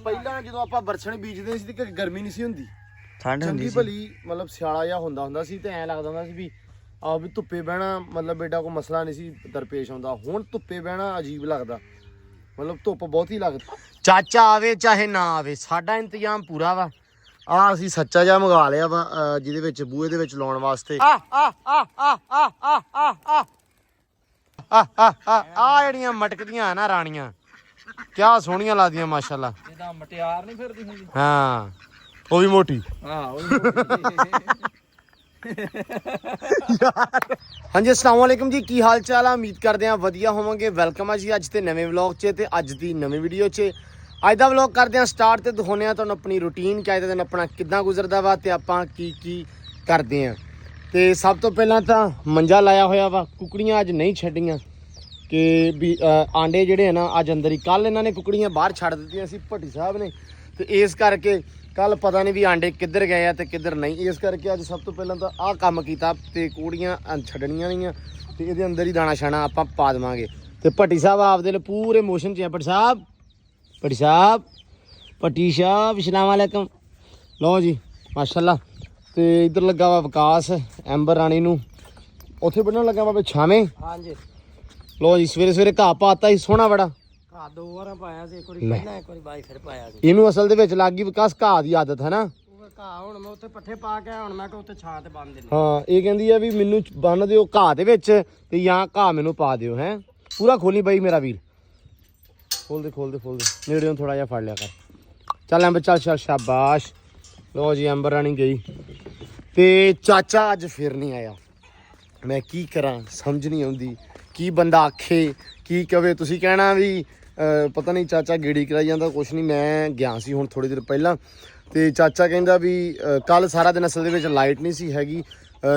ਪਹਿਲਾਂ ਜਦੋਂ ਆਪਾਂ ਬਰਛਣ ਬੀਜਦੇ ਸੀ ਤੇ ਗਰਮੀ ਨਹੀਂ ਸੀ ਹੁੰਦੀ, ਠੰਡ ਹੁੰਦੀ ਚੰਗੀ ਸੀ। ਭਲੀ ਮਤਲਬ ਸਿਆਲਾ ਜਿਹਾ ਹੁੰਦਾ ਸੀ ਤੇ ਐਂ ਲੱਗਦਾ ਹੁੰਦਾ ਸੀ ਵੀ ਆ ਵੀ ਧੁੱਪੇ ਬਹਿਣਾ ਮਤਲਬ ਬੇਟਾ ਕੋਈ ਮਸਲਾ ਨਹੀਂ ਸੀ ਦਰਪੇਸ਼ ਆਉਂਦਾ। ਹੁਣ ਧੁੱਪੇ ਬਹਿਣਾ ਅਜੀਬ ਲੱਗਦਾ, ਮਤਲਬ ਧੁੱਪ ਬਹੁਤੀ ਲੱਗਦੀ। ਚਾਚਾ ਆਵੇ ਚਾਹੇ ਨਾ ਆਵੇ ਸਾਡਾ ਇੰਤਜ਼ਾਮ ਪੂਰਾ ਵਾ। ਆ ਅਸੀਂ ਸੱਚਾ ਜਿਹਾ ਮੰਗਾ ਲਿਆ ਵਾ ਜਿਹਦੇ ਵਿੱਚ ਬੂਹੇ ਦੇ ਵਿੱਚ ਲਾਉਣ ਵਾਸਤੇ ਆ ਜਿਹੜੀਆਂ ਮਟਕਦੀਆਂ ਨਾ ਰਾਣੀਆਂ ਕਿਆ ਸੋਹਣੀਆਂ ਲੱਗਦੀਆਂ ਮਾਸ਼ਾਅੱਲਾ। ਇਹਦਾ ਮਟਿਆਰ ਨਹੀਂ ਫਿਰਦੀ ਹੁੰਦੀ। ਹਾਂ ਉਹ ਵੀ ਮੋਟੀ। ਹਾਂ ਹਾਂਜੀ अस्सलाम वालेकुम जी, की हाल चाल है? उम्मीद करते हैं वधिया होवोगे। वेलकम है जी अज के नवे व्लॉग च ते अज की नवी वीडियो च। अज का व्लॉग करते हैं स्टार्ट तो दिखाने तुहानूं अपनी रूटीन कि अज का दिन अपना किद्दां गुजरदा वा ते आपां की करते हैं। तो सब तो पहलां तां मंजा लाया होया वा, कुकड़ियां अज नहीं छड्डियां कि भी आंडे जिहड़े ना अज अंदर ही। कल इन्हां ने कुकड़ियां बाहर छड्ड दित्तियां सी भट्टी साहब ने, तो इस करके कल पता नहीं भी आंडे किधर गए आ ते किधर नहीं। इस करके अज सब तो पहलां तां आह काम कीता ते कुकड़ियां छड्डणियां नहीं ते इहदे अंदर ही दाना शाना आपां पा देवांगे। ते भट्टी साहब आपदे लिए पूरे मोशन च है। भट्टी साहब भट्टी साहब अस्सलाम वालेकुम। लो जी माशाअल्लाह। ते इधर लगा वा विकास एंबर राणी नूं उत्थे बन्नण लगा वा छावें। हाँ जी। लो जी सवेरे सवेरे घाह पाता ही सोहना बड़ा। ਘਾਹ 2 ਵਾਰ ਪਾਇਆ ਸੀ, ਇੱਕ ਵਾਰੀ ਪਹਿਲਾਂ ਇੱਕ ਵਾਰੀ ਬਾਈ ਫਿਰ ਪਾਇਆ ਸੀ। ਇਹਨੂੰ ਅਸਲ ਦੇ ਵਿੱਚ ਲੱਗ ਗਈ ਵਿਕਾਸ ਘਾਹ ਦੀ ਆਦਤ ਹੈ ਨਾ। ਉਹ ਘਾਹ ਹੁਣ ਮੈਂ ਉੱਥੇ ਪੱਠੇ ਪਾ ਕੇ ਹੁਣ ਮੈਂ ਕਿ ਉੱਥੇ ਛਾਂ ਤੇ ਬੰਨ ਦੇਣੀ। ਹਾਂ ਇਹ ਕਹਿੰਦੀ ਆ ਵੀ ਮੈਨੂੰ ਬੰਨ ਦਿਓ ਘਾਹ ਦੇ ਵਿੱਚ ਤੇ ਜਾਂ ਘਾਹ ਮੈਨੂੰ ਪਾ ਦਿਓ। ਹੈ ਪੂਰਾ ਖੋਲੀ ਬਾਈ ਮੇਰਾ ਵੀਰ। ਖੋਲ ਦੇ ਨੇੜਿਓਂ ਥੋੜਾ ਜਿਹਾ ਫੜ ਲਿਆ ਕਰ। ਚੱਲ ਐਂਬਰ ਚੱਲ ਸ਼ਾਬਾਸ਼। ਲੋ ਜੀ ਐਂਬਰ ਰਾਣੀ ਗਈ ਤੇ ਚਾਚਾ ਅੱਜ ਫਿਰ ਨਹੀਂ ਆਇਆ। ਮੈਂ ਕੀ ਕਰਾਂ ਸਮਝ ਨਹੀਂ ਆਉਂਦੀ, ਕੀ ਬੰਦਾ ਆਖੇ ਕੀ ਕਵੇ। ਤੁਸੀਂ ਕਹਿਣਾ ਵੀ ਪਤਾ ਨਹੀਂ ਚਾਚਾ ਗੇੜੀ ਕਰਾਈ ਜਾਂਦਾ, ਕੁਛ ਨਹੀਂ। ਮੈਂ ਗਿਆ ਸੀ ਹੁਣ ਥੋੜੀ ਦੇਰ ਪਹਿਲਾਂ ਤੇ ਚਾਚਾ ਕਹਿੰਦਾ ਵੀ ਕੱਲ ਸਾਰਾ ਦਿਨ ਅਸਲ ਦੇ ਵਿੱਚ ਲਾਈਟ ਨਹੀਂ ਸੀ ਹੈਗੀ।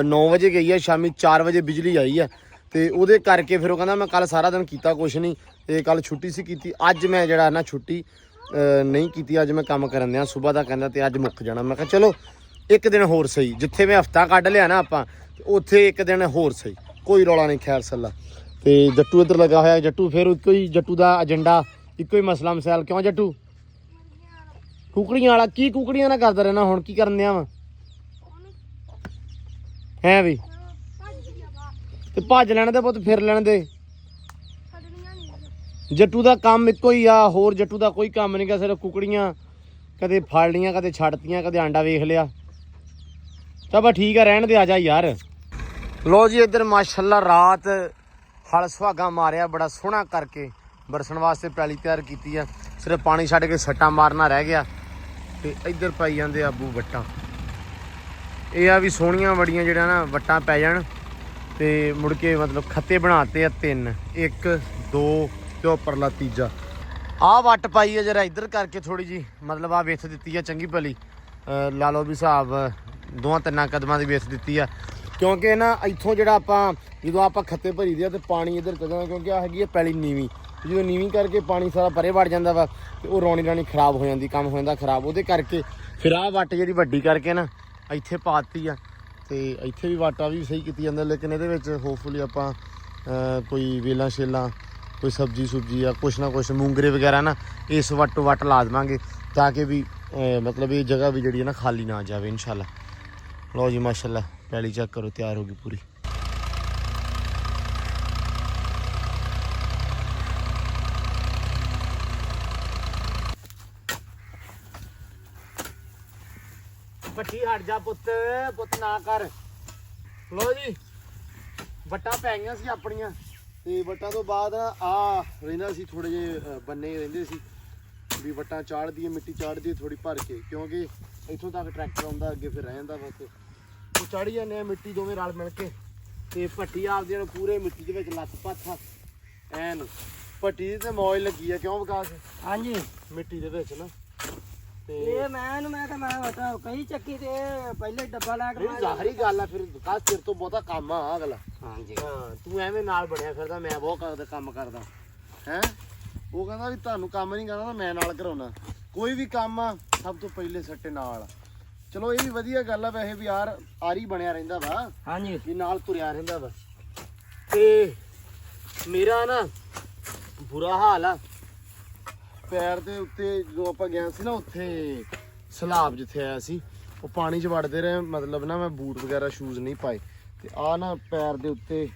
9 ਵਜੇ ਗਈ ਹੈ, ਸ਼ਾਮੀ 4 ਵਜੇ ਬਿਜਲੀ ਆਈ ਹੈ ਤੇ ਉਹਦੇ ਕਰਕੇ ਫਿਰ ਉਹ ਕਹਿੰਦਾ ਮੈਂ ਕੱਲ ਸਾਰਾ ਦਿਨ ਕੀਤਾ ਕੁਛ ਨਹੀਂ ਤੇ ਕੱਲ ਛੁੱਟੀ ਸੀ ਕੀਤੀ। ਅੱਜ ਮੈਂ ਜਿਹੜਾ ਨਾ ਛੁੱਟੀ ਨਹੀਂ ਕੀਤੀ, ਅੱਜ ਮੈਂ ਕੰਮ ਕਰਨ ਦਿਆਂ ਸਵੇਰ ਦਾ ਕਹਿੰਦਾ ਤੇ ਅੱਜ ਮੁੱਕ ਜਾਣਾ। ਮੈਂ ਕਿਹਾ ਚਲੋ ਇੱਕ ਦਿਨ ਹੋਰ ਸਹੀ, ਜਿੱਥੇ ਮੈਂ ਹਫਤਾ ਕੱਢ ਲਿਆ ਨਾ ਆਪਾਂ ਉੱਥੇ ਇੱਕ ਦਿਨ ਹੋਰ ਸਹੀ, ਕੋਈ ਰੌਲਾ ਨਹੀਂ। ਖੈਰ ਸੱਲਾ। ਤੇ ਜੱਟੂ ਇੱਧਰ ਲੱਗਾ ਹੋਇਆ। ਜੱਟੂ ਫਿਰ ਇੱਕੋ ਹੀ ਜੱਟੂ ਦਾ ਏਜੰਡਾ, ਇੱਕੋ ਹੀ ਮਸਲਾ ਮਸਾਇਲ। ਕਿਉਂ ਜੱਟੂ? ਕੁਕੜੀਆਂ ਵਾਲਾ ਕੀ ਕੁਕੜੀਆਂ ਨਾਲ ਕਰਦਾ ਰਹਿਣਾ? ਹੁਣ ਕੀ ਕਰਨ ਦਿਆਂ ਵਾ ਹੈ ਵੀ? ਤੇ ਭੱਜ ਲੈਣ ਦੇ ਪੁੱਤ, ਫਿਰ ਲੈਣ ਦੇ। ਜੱਟੂ ਦਾ ਕੰਮ ਇੱਕੋ ਹੀ ਆ, ਹੋਰ ਜੱਟੂ ਦਾ ਕੋਈ ਕੰਮ ਨਹੀਂ ਗਾ, ਸਿਰਫ ਕੁਕੜੀਆਂ ਕਦੇ ਫੜ ਲੀਆਂ, ਕਦੇ ਛੱਡਤੀਆਂ, ਕਦੇ ਆਂਡਾ ਵੇਖ ਲਿਆ। ਤਾਂ ਬਸ ਠੀਕ ਆ, ਰਹਿਣ ਦੇ, ਆ ਜਾ ਯਾਰ। ਲੋ ਜੀ ਇੱਧਰ ਮਾਸ਼ਾਅੱਲਾ ਰਾਤ ਹਲ ਸੁਹਾਗਾ ਮਾਰਿਆ ਬੜਾ ਸੋਹਣਾ ਕਰਕੇ, ਬਰਸਣ ਵਾਸਤੇ ਪੈਲੀ ਤਿਆਰ ਕੀਤੀ ਆ। ਸਿਰਫ ਪਾਣੀ ਛੱਡ ਕੇ ਸੱਟਾਂ ਮਾਰਨਾ ਰਹਿ ਗਿਆ। ਤੇ ਇੱਧਰ ਪਾਈ ਜਾਂਦੇ ਆਬੂ ਵੱਟਾਂ। ਇਹ ਆ ਵੀ ਸੋਹਣੀਆਂ ਬੜੀਆਂ ਜਿਹੜਾ ਨਾ ਵੱਟਾਂ ਪੈ ਜਾਣ ਤੇ ਮੁੜ ਕੇ ਮਤਲਬ ਖੱਤੇ ਬਣਾਤੇ ਆ 3, 1 2 ਤੇ ਉੱਪਰਲਾ ਤੀਜਾ। ਆਹ ਵੱਟ ਪਾਈ ਆ ਜਰਾ ਇੱਧਰ ਕਰਕੇ ਥੋੜੀ ਜੀ, ਮਤਲਬ ਆ ਵਿੱਥ ਦਿੱਤੀ ਆ ਚੰਗੀ ਭਲੀ। ਲਾ ਲਓ ਵੀ ਹਿਸਾਬ 2-3 ਕਦਮਾਂ ਦੀ ਵਿੱਥ ਦਿੱਤੀ ਆ, ਕਿਉਂਕਿ ਨਾ ਇੱਥੋਂ ਜਿਹੜਾ ਆਪਾਂ ਜਦੋਂ ਆਪਾਂ ਖੱਤੇ ਭਰੀ ਦੇ ਆ ਤੇ ਪਾਣੀ ਇੱਧਰ ਚੱਲਣਾ, ਕਿਉਂਕਿ ਆ ਹੈਗੀ ਆ ਪੈਲੀ ਨੀਵੀਂ। ਜਦੋਂ ਨੀਵੀਂ ਕਰਕੇ ਪਾਣੀ ਸਾਰਾ ਪਰੇ ਵੜ ਜਾਂਦਾ ਵਾ ਤੇ ਉਹ ਰਾਣੀ ਖਰਾਬ ਹੋ ਜਾਂਦੀ, ਕੰਮ ਹੋ ਜਾਂਦਾ ਖਰਾਬ। ਉਹਦੇ ਕਰਕੇ ਫਿਰ ਆਹ ਵੱਟ ਜਿਹੜੀ ਵੱਡੀ ਕਰਕੇ ਨਾ ਇੱਥੇ ਪਾਤੀ ਆ ਤੇ ਇੱਥੇ ਵੀ ਵਾਟਾ ਵੀ ਸਹੀ ਕੀਤੀ ਜਾਂਦਾ। ਲੇਕਿਨ ਇਹਦੇ ਵਿੱਚ ਹੋਪਫੁਲੀ ਆਪਾਂ ਕੋਈ ਵੇਲਾਂ ਛੇਲਾਂ, ਕੋਈ ਸਬਜ਼ੀ ਸੁਬਜੀ ਆ ਕੁਛ ਨਾ ਕੁਛ ਮੂੰਗਰੇ ਵਗੈਰਾ ਨਾ ਇਸ ਵੱਟੋਂ ਵੱਟ ਲਾ ਦੇਵਾਂਗੇ ਤਾਂ ਕਿ ਵੀ ਮਤਲਬ ਇਹ ਜਗ੍ਹਾ ਵੀ ਜਿਹੜੀ ਹੈ ਨਾ ਖਾਲੀ ਨਾ ਜਾਵੇ ਇਨਸ਼ਾਅੱਲਾ। ਲਓ ਜੀ ਮਾਸ਼ਾਅੱਲਾ ਪੈਲੀ ਚੈੱਕ ਕਰੋ, ਤਿਆਰ ਹੋ ਗਈ ਪੂਰੀ। ਭੱਟੀ ਹਟ ਜਾ ਪੁੱਤ ਨਾ ਕਰ। ਲੋ ਜੀ ਵੱਟਾਂ ਪੈ ਗਈਆਂ ਸੀ ਆਪਣੀਆਂ ਤੇ ਵੱਟਾਂ ਤੋਂ ਬਾਅਦ ਆ ਰਹਿੰਦਾ ਸੀ ਥੋੜੇ ਜਿਹੇ ਬੰਨੇ ਰਹਿੰਦੇ ਸੀ ਵੀ ਵੱਟਾਂ ਚਾੜਦੀ ਮਿੱਟੀ ਚਾੜਦੀ ਥੋੜੀ ਭਰ ਕੇ, ਕਿਉਂਕਿ ਇੱਥੋਂ ਤੱਕ ਟਰੈਕਟਰ ਆਉਂਦਾ ਅੱਗੇ ਫਿਰ ਰਹਿ ਜਾਂਦਾ ਵਾ ਉੱਥੇ। ਉਹ ਚਾੜੀ ਜਾਂਦੇ ਆ ਮਿੱਟੀ ਦੋਵੇਂ ਰਲ ਮਿਲ ਕੇ ਤੇ ਭੱਟੀ ਆਪਦੀ ਨੂੰ ਪੂਰੇ ਮਿੱਟੀ ਦੇ ਵਿੱਚ ਲੱਤ ਪਾਥਾ ਐਨ। ਭੱਟੀ ਦੀ ਤੇ ਮੌਜ ਲੱਗੀ ਆ, ਕਿਉਂ ਵਿਕਾਸ? ਹਾਂਜੀ ਮਿੱਟੀ ਦੇ ਵਿੱਚ ਨਾ ਤੇ ਇਹ ਮੈਂ ਤਾਂ ਕਈ ਚੱਕੀ ਤੇ ਪਹਿਲੇ ਡੱਬਾ ਲਾ ਕੇ ਜ਼ਾਹਰੀ ਗੱਲ ਆ। ਫਿਰ ਵਿਕਾਸ ਤੇਰੇ ਤੋਂ ਬਹੁਤਾ ਕੰਮ ਆ ਅਗਲਾ। ਹਾਂਜੀ ਹਾਂ ਤੂੰ ਐਵੇਂ ਨਾਲ ਬਣਿਆ ਫਿਰਦਾ, ਮੈਂ ਬਹੁਤ ਕੰਮ ਕਰਦਾ ਹੈ। ਉਹ ਕਹਿੰਦਾ ਵੀ ਤੁਹਾਨੂੰ ਕੰਮ ਨਹੀਂ ਕਰਨਾ ਤਾਂ ਮੈਂ ਨਾਲ ਕਰਾਉਣਾ। ਕੋਈ ਵੀ ਕੰਮ ਆ ਸਭ ਤੋਂ ਪਹਿਲੇ ਸੱਟੇ ਨਾਲ। ਚਲੋ ਇਹ ਵੀ ਵਧੀਆ ਗੱਲ ਆ ਵੈਸੇ ਵੀ ਯਾਰ, ਆਰੀ ਬਣਿਆ ਰਹਿੰਦਾ ਵਾ। ਹਾਂਜੀ ਵੀ ਨਾਲ ਤੁਰਿਆ ਰਹਿੰਦਾ ਵਾ। ਤੇ ਮੇਰਾ ਨਾ ਬੁਰਾ ਹਾਲ ਆ ਪੈਰ ਦੇ ਉੱਤੇ ਜਦੋਂ ਆਪਾਂ ਗਏ ਸੀ ਨਾ ਉੱਥੇ ਸਲਾਬ ਜਿੱਥੇ ਆਇਆ ਸੀ ਉਹ ਪਾਣੀ 'ਚ ਵੜਦੇ ਰਹੇ, ਮਤਲਬ ਨਾ ਮੈਂ ਬੂਟ ਵਗੈਰਾ ਸ਼ੂਜ਼ ਨਹੀਂ ਪਾਏ ਤੇ ਆ ਨਾ ਪੈਰ ਦੇ ਉੱਤੇ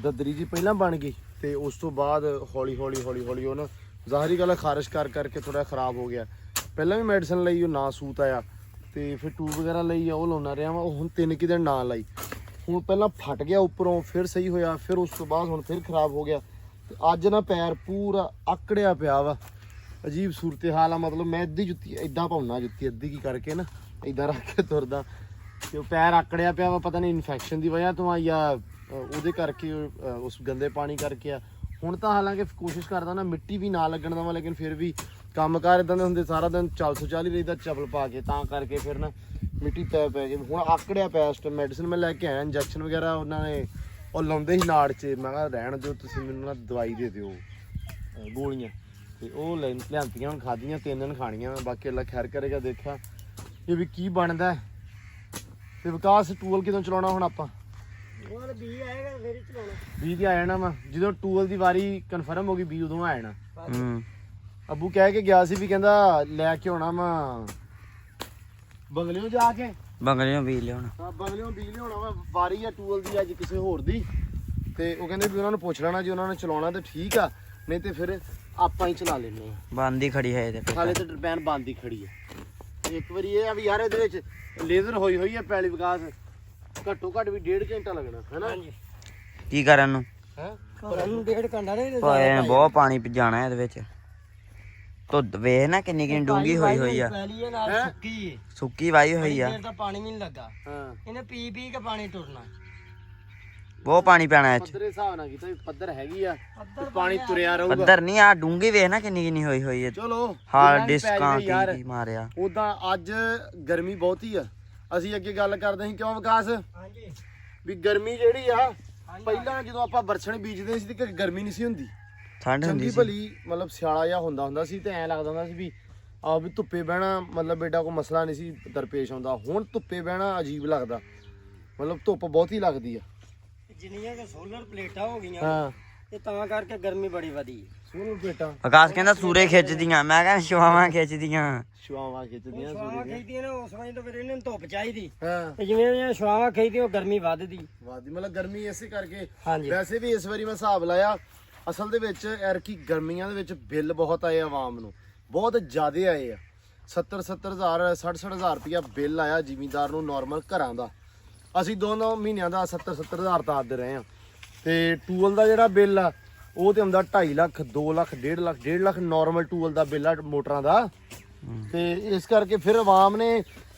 ਦਦਰੀ ਜੀ ਪਹਿਲਾਂ ਬਣ ਗਈ ਤੇ ਉਸ ਤੋਂ ਬਾਅਦ ਹੌਲੀ ਹੌਲੀ ਉਹ ਨਾ ਜ਼ਾਹਰੀ ਗੱਲ ਖਾਰਿਸ਼ ਕਰਕੇ ਥੋੜਾ ਖਰਾਬ ਹੋ ਗਿਆ। ਪਹਿਲਾਂ ਵੀ ਮੈਡੀਸਨ ਲਈ ਉਹ ਨਾ ਸੂਤ ਆਇਆ ਤੇ ਫਿਰ ਟੂਬ ਵਗੈਰਾ ਲਈ ਆ ਉਹ ਲਾਉਣਾ ਰਿਹਾ ਵਾ, ਉਹ ਹੁਣ 3 ਦਿਨ ਨਾ ਲਾਈ। ਹੁਣ ਪਹਿਲਾਂ ਫਟ ਗਿਆ ਉੱਪਰੋਂ, ਫਿਰ ਸਹੀ ਹੋਇਆ, ਫਿਰ ਉਸ ਤੋਂ ਬਾਅਦ ਹੁਣ ਫਿਰ ਖਰਾਬ ਹੋ ਗਿਆ ਤੇ ਅੱਜ ਨਾ ਪੈਰ ਪੂਰਾ ਆਕੜਿਆ ਪਿਆ ਵਾ। ਅਜੀਬ ਸੂਰਤ ਹਾਲ ਆ, ਮਤਲਬ ਮੈਂ ਅੱਧੀ ਜੁੱਤੀ ਇਦਾਂ ਪਾਉਣਾ, ਜੁੱਤੀ ਅੱਧੀ ਕੀ ਕਰਕੇ ਨਾ ਇਦਾਂ ਰੱਖ ਕੇ ਤੁਰਦਾ ਤੇ ਉਹ ਪੈਰ ਆਕੜਿਆ ਪਿਆ ਵਾ। ਪਤਾ ਨਹੀਂ ਇਨਫੈਕਸ਼ਨ ਦੀ ਵਜ੍ਹਾ ਤੋਂ ਆ ਜਾਂ ਉਹਦੇ ਕਰਕੇ, ਉਸ ਗੰਦੇ ਪਾਣੀ ਕਰਕੇ ਆ। ਹੁਣ ਤਾਂ ਹਾਲਾਂਕਿ ਕੋਸ਼ਿਸ਼ ਕਰਦਾ ਨਾ ਮਿੱਟੀ ਵੀ ਨਾ ਲੱਗਣ ਦੇਵਾਂ, ਲੇਕਿਨ ਫਿਰ ਵੀ ਕੰਮਕਾਰ ਇਦਾਂ ਦੇ ਹੁੰਦੇ, ਸਾਰਾ ਦਿਨ ਚੱਲ ਹੀ ਰਹੀਦਾ ਚੱਪਲ ਪਾ ਕੇ, ਤਾਂ ਕਰਕੇ ਫਿਰ ਨਾ ਮਿੱਟੀ ਪੈ ਗਈ। ਹੁਣ ਆਕੜਿਆ ਪਿਆ ਇਸ ਟਾਈਮ। ਮੈਡੀਸਨ ਮੈਂ ਲੈ ਕੇ ਆਇਆ, ਇੰਜੈਕਸ਼ਨ ਵਗੈਰਾ ਉਹਨਾਂ ਨੇ ਉਹ ਲਾਉਂਦੇ ਸੀ ਨਾੜ 'ਚ। ਮੈਂ ਕਿਹਾ ਰਹਿਣ ਦਿਓ ਤੁਸੀਂ, ਮੈਨੂੰ ਨਾ ਦਵਾਈ ਦੇ ਦਿਓ ਗੋਲੀਆਂ, ਤੇ ਉਹ ਲਿਆਂਤੀਆਂ, ਹੁਣ ਖਾਧੀਆਂ, 3 ਦਿਨ ਖਾਣੀਆਂ। ਬਾਕੀ ਅੱਲਾ ਖੈਰ ਕਰੇਗਾ, ਦੇਖਿਆ ਇਹ ਵੀ ਕੀ ਬਣਦਾ। ਤੇ ਵਿਕਾਸ ਟੂਲ ਕਿਦੋਂ ਚਲਾਉਣਾ ਹੁਣ ਆਪਾਂ? ਹੁਣ ਬੀ ਆਏਗਾ ਫਿਰ ਚਲਾਉਣਾ। ਬੀ ਦੀ ਆ ਜਾਣਾ ਵਾ ਜਦੋਂ ਟੂਲ ਦੀ ਵਾਰੀ ਕਨਫਰਮ ਹੋ ਗਈ, ਬੀ ਉਦੋਂ ਆ ਜਾਣਾ। ਅੱਬੂ ਕਹਿ ਕੇ ਗਿਆ ਸੀ ਵੀ ਕਹਿੰਦਾ ਲੈ ਕੇ ਆਉਣਾ ਵਾ ਬੰਗਲਿਓ ਜਾ ਕੇ, ਬੰਗਲਿਓਂ ਬੀ ਲਿਆਉਣਾ। ਹਾਂ ਬੰਗਲਿਓ ਬੀ ਲਿਆਉਣਾ ਵਾ। ਵਾਰੀ ਆ ਟੂਲ ਦੀ ਅੱਜ ਕਿਸੇ ਹੋਰ ਦੀ, ਤੇ ਉਹ ਕਹਿੰਦੇ ਵੀ ਉਹਨਾਂ ਨੂੰ ਪੁੱਛ ਲੈਣਾ, ਜੇ ਉਹਨਾਂ ਨੇ ਚਲਾਉਣਾ ਤਾਂ ਠੀਕ ਆ, ਨਹੀਂ ਤੇ ਫਿਰ ਆਪਾਂ ਹੀ ਚਲਾ ਲੈਂਦੇ ਆ। ਬੰਦ ਹੀ ਖੜੀ ਹੈ ਇਹਦੇ ਹਾਲੇ ਤਾਂ ਟਰਬੈਨ ਬੰਦ ਹੀ ਖੜੀ ਆ। ਇੱਕ ਵਾਰੀ ਇਹ ਆ ਵੀ ਯਾਰ ਇਹਦੇ ਵਿੱਚ ਲੇਜ਼ਰ ਹੋਈ ਆ ਪੈਲੀ ਵਿਕਾਸ, ਘੱਟੋ ਘੱਟ ਵੀ 1.5 ਘੰਟਾ ਲੱਗਣਾ ਹੈ ਨਾ। ਕੀ ਕਰਨ ਨੂੰ? ਹੈ ਕਰਨ ਨੂੰ 1.5 ਘੰਟਾ ਨਹੀਂ ਬਹੁਤ ਪਾਣੀ ਜਾਣਾ ਇਹਦੇ ਵਿੱਚ। ਧੁੱਧ ਵੇਖ ਨਾ ਕਿੰਨੀ ਡੂੰਗੀ ਹੋਈ ਆ, ਪੈਲੀ ਇਹ ਨਾਲ ਸੁੱਕੀ ਹੈ, ਸੁੱਕੀ ਵਾਈ ਹੋਈ ਆ। ਫੇਰ ਤਾਂ ਪਾਣੀ ਵੀ ਨਹੀਂ ਲੱਗਾ। ਹਾਂ ਇਹਨੇ ਪੀ ਕੇ ਪਾਣੀ ਟੁਰਨਾ। ਬਹੁਤ ਪਾਣੀ ਪੈਣਾ ਇੱਥੇ। ਪੱਧਰ ਦੇ ਹਿਸਾਬ ਨਾਲ ਕੀਤਾ ਵੀ ਪੱਧਰ ਹੈਗੀ ਆ ਤੇ ਪਾਣੀ ਤੁਰਿਆ ਰਹੂਗਾ। ਪੱਧਰ ਨਹੀਂ ਆ, ਡੂੰਗੀ ਵੇਖ ਨਾ ਕਿੰਨੀ ਹੋਈ ਹੈ। ਚਲੋ ਹਾਰਡ ਡਿਸਕਾਂ ਕੀ ਮਾਰਿਆ। ਉਦਾਂ ਅੱਜ ਗਰਮੀ ਬਹੁਤੀ ਆ। ਅਸੀਂ ਅੱਗੇ ਗੱਲ ਕਰਦੇ ਸੀ ਕਿਉਂ ਵਿਕਾਸ, ਹਾਂਜੀ ਵੀ ਗਰਮੀ ਜਿਹੜੀ ਆ ਪਹਿਲਾਂ ਜਦੋਂ ਆਪਾਂ ਬਰਛਣ ਬੀਜਦੇ ਸੀ ਤੇ ਗਰਮੀ ਨਹੀਂ ਸੀ ਹੁੰਦੀ, ਠੰਡ ਹੁੰਦੀ ਚੰਗੀ ਸੀ। ਭਲੀ, ਮਤਲਬ ਸਿਆਲਾ ਜਿਹਾ ਹੁੰਦਾ ਸੀ ਤੇ ਐਂ ਲੱਗਦਾ ਹੁੰਦਾ ਸੀ ਵੀ ਆ ਵੀ ਧੁੱਪੇ ਬਹਿਣਾ ਮਤਲਬ ਏਡਾ ਕੋਈ ਮਸਲਾ ਨਹੀਂ ਸੀ ਦਰਪੇਸ਼ ਆਉਂਦਾ। ਹੁਣ ਧੁੱਪੇ ਬਹਿਣਾ ਅਜੀਬ ਲੱਗਦਾ, ਮਤਲਬ ਧੁੱਪ ਬਹੁਤੀ ਲੱਗਦੀ ਆ। ਜਿੰਨੀਆਂ ਕਿ ਸੋਲਰ ਪਲੇਟਾਂ ਹੋ ਗਈਆਂ ਹਾਂ ਤੇ ਤਾਂ ਕਰਕੇ ਗਰਮੀ ਬੜੀ ਵਧੀ। ਸੋਨੂੰ ਬੇਟਾ ਆਕਾਸ਼ ਕਹਿੰਦਾ ਸੂਰੇ ਖਿੱਚਦੀਆਂ, ਮੈਂ ਕਹਿੰਦਾ ਸ਼ਵਾਵਾਂ ਖਿੱਚਦੀਆਂ। ਸ਼ਵਾਵਾਂ ਖਿੱਚਦੀਆਂ ਸ਼ਵਾਵਾਂ ਖਿੱਚਦੀਆਂ ਨੇ ਉਸ ਵਜ੍ਹਾ ਤੋਂ ਫਿਰ ਇਹਨਾਂ ਨੂੰ ਧੁੱਪ ਚਾਹੀਦੀ, ਹਾਂ ਤੇ ਜਿਵੇਂ ਸ਼ਵਾਵਾਂ ਖਿੱਚਦੀਆਂ ਉਹ ਗਰਮੀ ਵੱਧਦੀ। ਵਾਦੀ ਮਤਲਬ ਗਰਮੀ ਇਸੇ ਕਰਕੇ। ਹਾਂਜੀ ਵੈਸੇ ਵੀ ਇਸ ਵਾਰੀ ਮੈਂ ਹਿਸਾਬ ਲਾਇਆ, ਅਸਲ ਦੇ ਵਿੱਚ ਐਰਕੀ ਗਰਮੀਆਂ ਦੇ ਵਿੱਚ ਬਿੱਲ ਬਹੁਤ ਆਏ ਆਵਾਮ ਨੂੰ, ਬਹੁਤ ਜ਼ਿਆਦੇ ਆਏ ਆ। 70,000 60,000 ਰੁਪਇਆ ਬਿੱਲ ਆਇਆ ਜ਼ਿਮੀਂਦਾਰ ਨੂੰ ਨਾਰਮਲ ਘਰਾਂ ਦਾ। ਅਸੀਂ 2 ਮਹੀਨਿਆਂ ਦਾ 70,000 ਤਾਰਦੇ ਰਹੇ ਆ। ਤੇ ਟੂਲ ਦਾ ਜਿਹੜਾ ਬਿੱਲ ਆ ਉਹ ਤੇ ਆਉਂਦਾ 2.5 ਲੱਖ 2 ਲੱਖ 1.5 ਲੱਖ ਨਾਰਮਲ ਟੂਲ ਦਾ ਬਿੱਲ ਆ ਮੋਟਰਾਂ ਦਾ। ਤੇ ਇਸ ਕਰਕੇ ਫਿਰ ਆਵਾਮ ਨੇ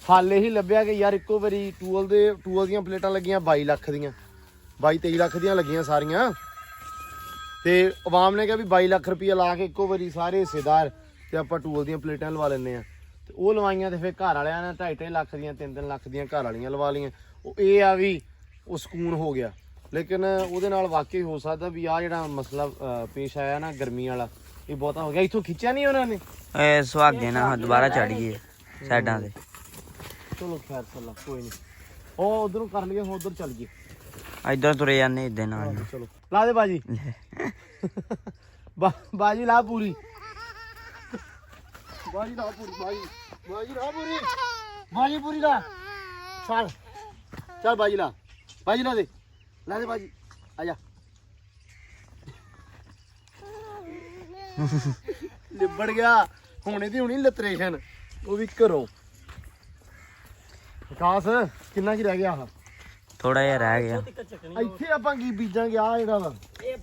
ਹੱਲ ਇਹੀ ਲੱਭਿਆ ਕਿ ਯਾਰ ਇੱਕੋ ਵਾਰੀ ਟੂਲ ਦੀਆਂ ਪਲੇਟਾਂ ਲੱਗੀਆਂ 22 ਲੱਖ ਦੀਆਂ, 22-23 ਲੱਖ ਦੀਆਂ ਲੱਗੀਆਂ ਸਾਰੀਆਂ। ਤੇ ਆਵਾਮ ਨੇ ਕਿਹਾ ਵੀ 22 ਲੱਖ ਰੁਪਇਆ ਲਾ ਕੇ ਇੱਕੋ ਵਾਰੀ ਸਾਰੇ ਹਿੱਸੇਦਾਰ ਤੇ ਆਪਾਂ ਟੂਲ ਦੀਆਂ ਪਲੇਟਾਂ ਲਵਾ ਲੈਂਦੇ ਆ। ਤੇ ਉਹ ਲਵਾਈਆਂ ਤੇ ਫਿਰ ਘਰ ਵਾਲਿਆਂ ਨੇ 2.5 ਲੱਖ ਦੀਆਂ 3 ਲੱਖ ਦੀਆਂ ਘਰ ਵਾਲੀਆਂ ਲਵਾ ਲਈਆਂ। ਉਹ ਇਹ ਆ ਵੀ ਉਹ ਸਕੂਨ ਹੋ ਗਿਆ। ਲੇਕਿਨ ਉਹਦੇ ਨਾਲ ਵਾਕਈ ਹੋ ਸਕਦਾ ਵੀ ਆ ਜਿਹੜਾ ਮਸਲਾ ਪੇਸ਼ ਆਇਆ ਨਾ ਗਰਮੀ ਵਾਲਾ, ਇਹ ਬਹੁਤਾ ਹੋ ਗਿਆ। ਇੱਥੋਂ ਖਿੱਚਿਆ ਨਹੀਂ ਉਹਨਾਂ ਨੇ, ਸੁਹਾਗੇ ਨਾਲ ਦੁਬਾਰਾ ਚੜ ਗਈ ਸਾਈਡਾਂ ਤੇ। ਚਲੋ ਖੈਰ ਸੱਲਾ ਕੋਈ ਨਹੀਂ, ਉਹ ਉਧਰੋਂ ਕਰ ਲਈਏ, ਉਧਰ ਚੱਲ ਗਏ, ਇੱਧਰ ਤੁਰੇ ਜਾਂਦੇ ਇੱਦਾਂ ਨਾਲ। ਚਲੋ ਲਾ ਦੇ ਬਾਜੀ ਬਾਜੀ ਲਾ ਪੂਰੀ, ਬਾਜੀ ਲਾ ਪੂਰੀ, ਬਾਜੀ ਲਾ ਪੂਰੀ, ਬਾਜੀ ਪੂਰੀ ਲਾ। ਚੱਲ ਬਾਜੀ ਲਾ ਦੇ ਬਾਜੀ, ਆ ਜਾ। ਲਿਬੜ ਗਿਆ ਹੁਣੇ ਦੀ ਹੁਣੀ ਲਤਰੇਸ਼ਨ, ਉਹ ਵੀ ਘਰੋਂ। ਵਿਕਾਸ ਕਿੰਨਾ ਕੀ ਰਹਿ ਗਿਆ ਆਹ? ਥੋੜਾ ਜਿਹਾ ਰਹਿ ਗਿਆ। ਇੱਥੇ ਆਪਾਂ ਕੀ ਬੀਜਾਂਗੇ ਆ ਜਿਹੜਾ ਵਾ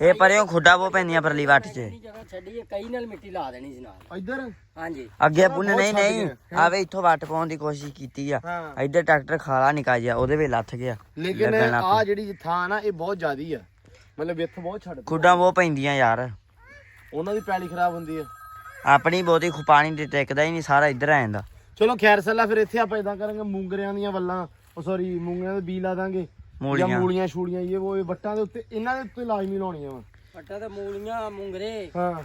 ਇਹ ਪਰਿਓ ਖੁੱਡਾ ਬਹੁਤ ਪੈਂਦੀਆਂ ਪਰਲੀ ਵੱਟ 'ਚ। ਜਗ੍ਹਾ ਛੱਡੀ ਹੈ, ਕਈ ਨਾਲ ਮਿੱਟੀ ਲਾ ਦੇਣੀ ਸੀ ਨਾਲ। ਇੱਧਰ ਹਾਂਜੀ ਅੱਗੇ ਪੁੰਨ ਨਹੀਂ ਆਵੇ ਇੱਥੋਂ ਵੱਟ ਪਾਉਣ ਦੀ ਕੋਸ਼ਿਸ਼ ਕੀਤੀ ਆ। ਹਾਂ। ਇੱਧਰ ਟਰੈਕਟਰ ਖਾਲਾ ਨਿਕਾ ਜਿਆ ਉਹਦੇ ਵਿੱਚ ਲੱਥ ਗਿਆ। ਲੇਕਿਨ ਆ ਜਿਹੜੀ ਥਾਂ ਨਾ ਇਹ ਬਹੁਤ ਜ਼ਿਆਦੀ ਆ, ਮਤਲਬ ਇੱਥੇ ਬਹੁਤ ਛੱਡ ਖੁੱਡਾਂ ਬਹੁਤ ਪੈਂਦੀਆਂ ਯਾਰ, ਉਹਨਾਂ ਦੀ ਪੈਲੀ ਖਰਾਬ ਹੁੰਦੀ ਆ। ਆਪਣੀ ਬਹੁਤੀ ਪਾਣੀ ਤੇ ਟਿਕਦਾ ਹੀ ਨਹੀਂ, ਸਾਰਾ ਇੱਧਰ ਆ ਜਾਂਦਾ। ਚਲੋ ਖੈਰ ਸੱਲਾ ਫਿਰ ਇੱਥੇ ਆਪਾਂ ਇਦਾਂ ਕਰਾਂਗੇ, ਮੂੰਗਰਿਆਂ ਦੀਆਂ ਵੱਲਾਂ, ਸੌਰੀ ਮੂੰਗਰਿਆਂ ਦੇ ਬੀਜ ਲਾ ਦਾਂਗੇ, ਜਾਂ ਮੂਲੀਆਂ ਛੂਲੀਆਂ ਇਹ ਵੱਟਾਂ ਦੇ ਉੱਤੇ, ਇਹਨਾਂ ਦੇ ਉੱਤੇ ਲਾਜ਼ਮੀ ਲਾਉਣੀਆਂ ਵਾ। ਵੱਟਾਂ ਤੇ ਮੂਲੀਆਂ ਮੂੰਗਰੇ ਹਾਂ